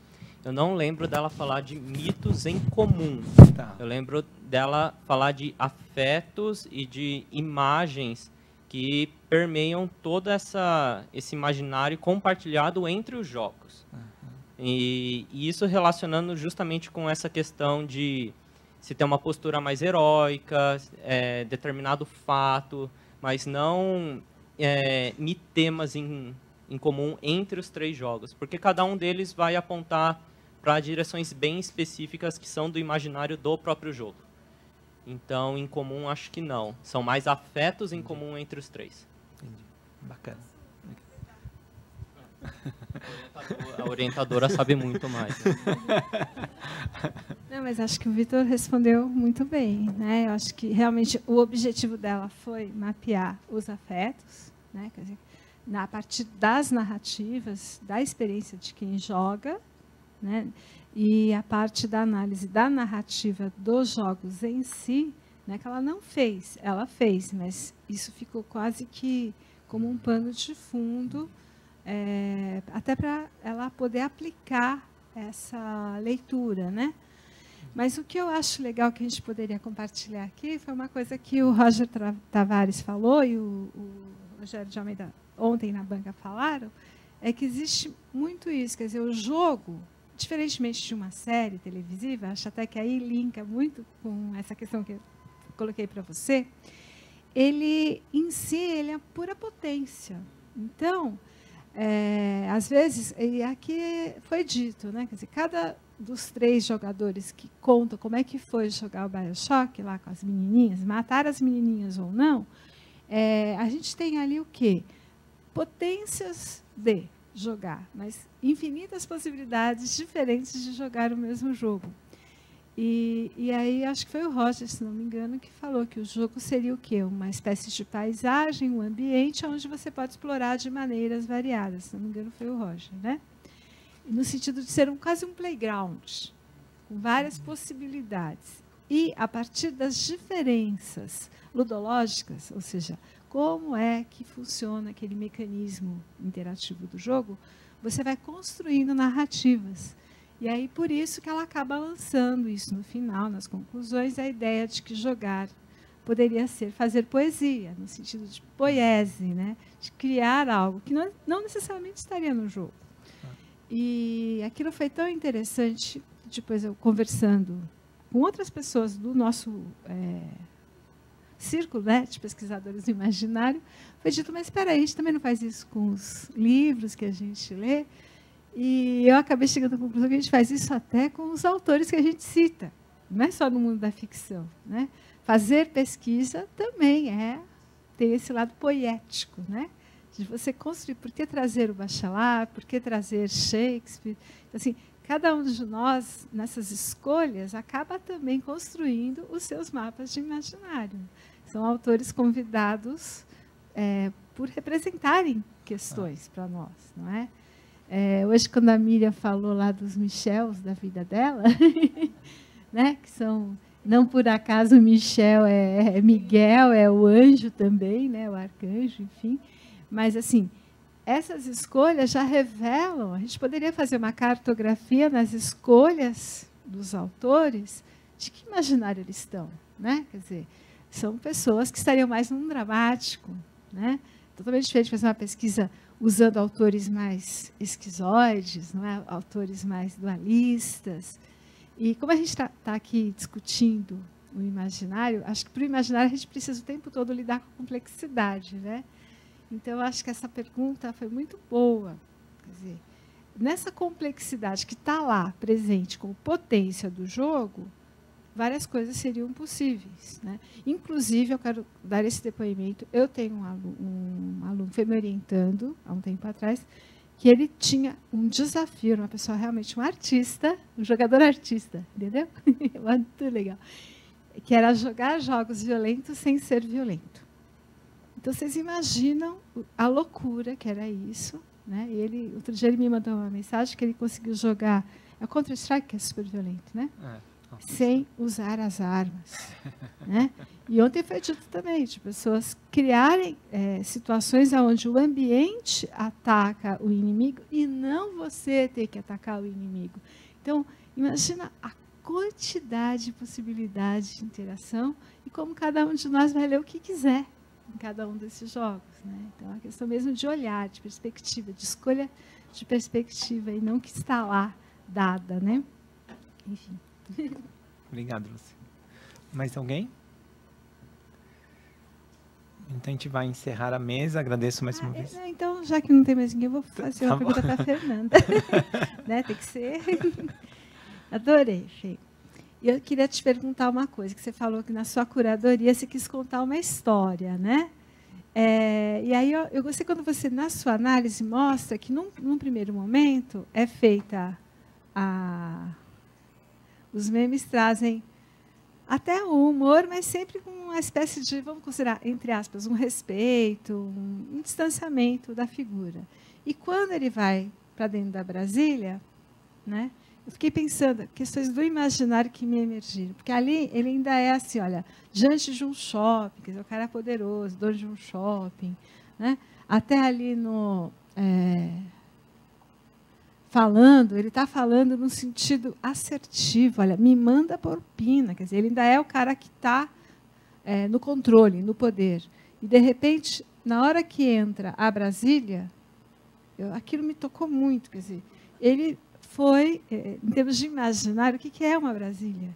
eu não lembro dela falar de mitos em comum. Tá. Eu lembro dela falar de afetos e de imagens que permeiam todo esse imaginário compartilhado entre os jogos. E isso relacionando justamente com essa questão de se tem uma postura mais heróica, determinado fato, mas não temas em comum entre os 3 jogos, porque cada um deles vai apontar para direções bem específicas que são do imaginário do próprio jogo. Então, em comum, acho que não. São mais afetos em comum entre os 3. Entendi. Bacana. A orientadora sabe muito mais. Né? Não, mas acho que o Vitor respondeu muito bem, né? Eu acho que realmente o objetivo dela foi mapear os afetos, né? Quer dizer, a partir das narrativas, da experiência de quem joga, né? E a parte da análise da narrativa dos jogos em si, né? Que ela não fez, ela fez, mas isso ficou quase que como um pano de fundo, até para ela poder aplicar essa leitura, né? Mas o que eu acho legal que a gente poderia compartilhar aqui foi uma coisa que o Roger Tavares falou e o Rogério de Almeida ontem na banca falaram, é que existe muito isso, quer dizer, o jogo, diferentemente de uma série televisiva, acho até que aí linka muito com essa questão que eu coloquei para você, ele, em si, ele é pura potência. Então, às vezes, e aqui foi dito, né, quer dizer, cada dos 3 jogadores que contam como é que foi jogar o BioShock lá com as menininhas, matar as menininhas ou não, a gente tem ali o quê? Potências de jogar, mas infinitas possibilidades diferentes de jogar o mesmo jogo. E aí, acho que foi o Roger, se não me engano, que falou que o jogo seria o quê? Uma espécie de paisagem, um ambiente onde você pode explorar de maneiras variadas. Se não me engano, foi o Roger, né? No sentido de ser quase um playground, com várias possibilidades. E, a partir das diferenças ludológicas, ou seja, como é que funciona aquele mecanismo interativo do jogo, você vai construindo narrativas. E aí, por isso que ela acaba lançando isso no final, nas conclusões, a ideia de que jogar poderia ser fazer poesia, no sentido de poiese, né? De criar algo que não necessariamente estaria no jogo. E aquilo foi tão interessante, depois eu conversando com outras pessoas do nosso círculo, né, de pesquisadores do imaginário, foi dito, mas espera aí, a gente também não faz isso com os livros que a gente lê? E eu acabei chegando à conclusão que a gente faz isso até com os autores que a gente cita, não é só no mundo da ficção, né? Fazer pesquisa também tem esse lado poético, né? De você construir, por que trazer o Bachelard, por que trazer Shakespeare? Então, assim, cada um de nós, nessas escolhas, acaba também construindo os seus mapas de imaginário. São autores convidados por representarem questões para nós, não é? Hoje, quando a Miriam falou lá dos Michels, da vida dela, né, que são, não por acaso o Michel é Miguel, é o anjo também, né, o arcanjo, enfim. Mas, assim, essas escolhas já revelam, a gente poderia fazer uma cartografia nas escolhas dos autores, de que imaginário eles estão, né? Quer dizer, são pessoas que estariam mais num dramático, né? Totalmente diferente de fazer uma pesquisa usando autores mais esquizoides, não é? Autores mais dualistas. E como a gente está aqui discutindo o imaginário, acho que para o imaginário a gente precisa o tempo todo lidar com a complexidade, né? Então, eu acho que essa pergunta foi muito boa. Quer dizer, nessa complexidade que está lá, presente como potência do jogo, várias coisas seriam possíveis, né? Inclusive, eu quero dar esse depoimento. Eu tenho um aluno que foi me orientando, há um tempo atrás, que ele tinha um desafio, uma pessoa realmente, um artista, um jogador artista, entendeu? Muito legal. Que era jogar jogos violentos sem ser violento. Então, vocês imaginam a loucura que era isso, né? E ele, outro dia ele me mandou uma mensagem que ele conseguiu jogar, é o Counter-Strike, que é super violento, né? Sem usar as armas, né? E ontem foi dito também de pessoas criarem situações onde o ambiente ataca o inimigo e não você ter que atacar o inimigo. Então, imagina a quantidade de possibilidades de interação e como cada um de nós vai ler o que quiser em cada um desses jogos, né? Então, é uma questão mesmo de olhar, de perspectiva, de escolha de perspectiva e não que está lá dada, né? Enfim. Obrigado, Lúcia. Mais alguém? Então, a gente vai encerrar a mesa. Agradeço mais uma vez. Então, já que não tem mais ninguém, eu vou fazer uma pergunta para a Fernanda. Né? Tem que ser. Adorei, Fê. E eu queria te perguntar uma coisa, que você falou que na sua curadoria você quis contar uma história, né? E aí eu gostei quando você, na sua análise, mostra que, num primeiro momento, é feita os memes trazem até o humor, mas sempre com uma espécie de, vamos considerar, entre aspas, um respeito, um distanciamento da figura. E quando ele vai para dentro da Brasília, né, eu fiquei pensando, questões do imaginário que me emergiram. Porque ali ele ainda é assim, olha, diante de um shopping, quer dizer, o cara é poderoso, dono de um shopping, né, até ali no... ele está falando num sentido assertivo, olha, me manda propina, quer dizer, ele ainda é o cara que está no controle, no poder. E, de repente, na hora que entra a Brasília, aquilo me tocou muito, quer dizer, ele foi, em termos de imaginário, o que é uma Brasília?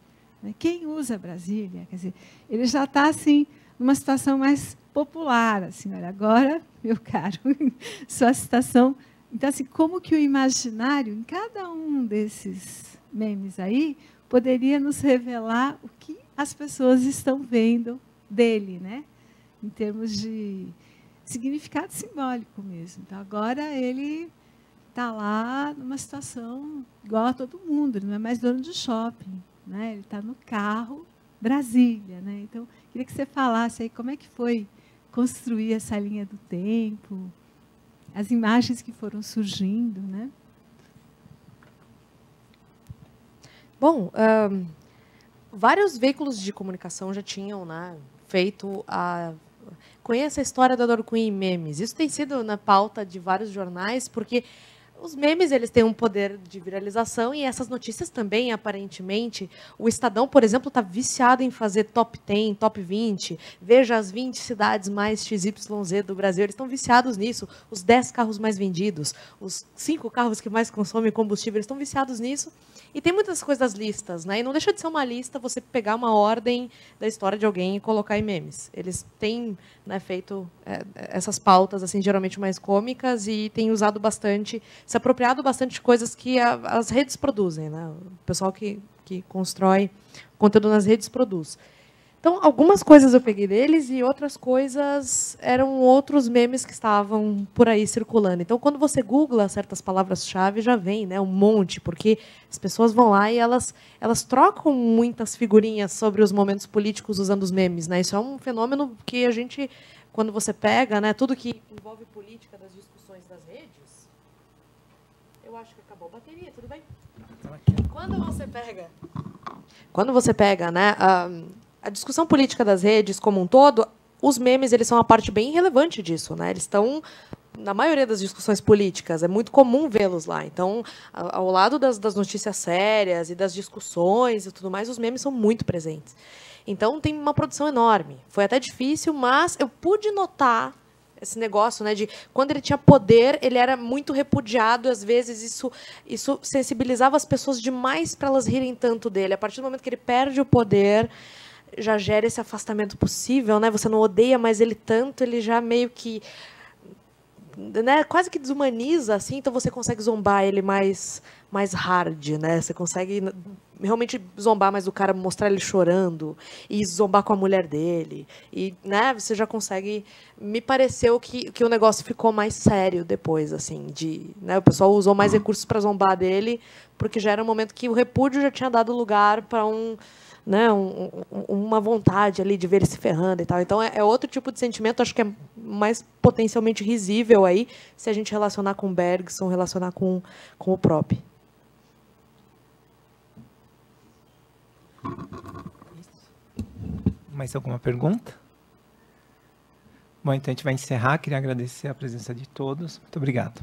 Quem usa Brasília? Quer dizer, ele já está, assim, numa situação mais popular, assim, olha, agora, meu caro, sua situação... Então, assim, como que o imaginário, em cada um desses memes aí, poderia nos revelar o que as pessoas estão vendo dele, né? Em termos de significado simbólico mesmo. Então, agora ele está lá numa situação igual a todo mundo, ele não é mais dono de shopping, né? Ele está no carro Brasília, né? Então, queria que você falasse aí como é que foi construir essa linha do tempo, as imagens que foram surgindo, né? Bom, vários veículos de comunicação já tinham, né, feito conheça a história da Dorquim em memes. Isso tem sido na pauta de vários jornais, porque os memes eles têm um poder de viralização e essas notícias também, aparentemente. O Estadão, por exemplo, está viciado em fazer top 10, top 20. Veja as 20 cidades mais XYZ do Brasil. Eles estão viciados nisso. Os 10 carros mais vendidos, os 5 carros que mais consomem combustível, eles estão viciados nisso. E tem muitas coisas listas, né? E não deixa de ser uma lista você pegar uma ordem da história de alguém e colocar em memes. Eles têm, né, feito essas pautas, assim, geralmente mais cômicas, e têm usado bastante, se apropriado bastante de coisas que as redes produzem, né? O pessoal que constrói conteúdo nas redes produz. Então, algumas coisas eu peguei deles e outras coisas eram outros memes que estavam por aí circulando. Então, quando você googla certas palavras-chave, já vem, né, um monte, porque as pessoas vão lá e elas trocam muitas figurinhas sobre os momentos políticos usando os memes, né? Isso é um fenômeno que a gente, quando você pega, né, tudo que envolve política das discussões das redes... Eu acho que acabou a bateria, tudo bem? Quando você pega, né, a discussão política das redes como um todo, os memes eles são uma parte bem relevante disso, né? Eles estão na maioria das discussões políticas, é muito comum vê-los lá. Então, ao lado das notícias sérias e das discussões e tudo mais, os memes são muito presentes. Então tem uma produção enorme. Foi até difícil, mas eu pude notar esse negócio, né, de quando ele tinha poder, ele era muito repudiado, às vezes isso sensibilizava as pessoas demais para elas rirem tanto dele. A partir do momento que ele perde o poder, já gera esse afastamento possível, né? Você não odeia mais ele tanto, ele já meio que, né, quase que desumaniza, assim, então você consegue zombar ele mais hard, né? Você consegue realmente zombar mais do cara, mostrar ele chorando e zombar com a mulher dele. E, né, você já consegue... Me pareceu que o negócio ficou mais sério depois, assim, né, o pessoal usou mais recursos para zombar dele, porque já era um momento que o repúdio já tinha dado lugar para né, uma vontade ali de ver ele se ferrando e tal. Então, é outro tipo de sentimento, acho que é mais potencialmente risível aí, se a gente relacionar com Bergson, relacionar com o próprio. Mais alguma pergunta? Bom, então a gente vai encerrar. Queria agradecer a presença de todos. Muito obrigado.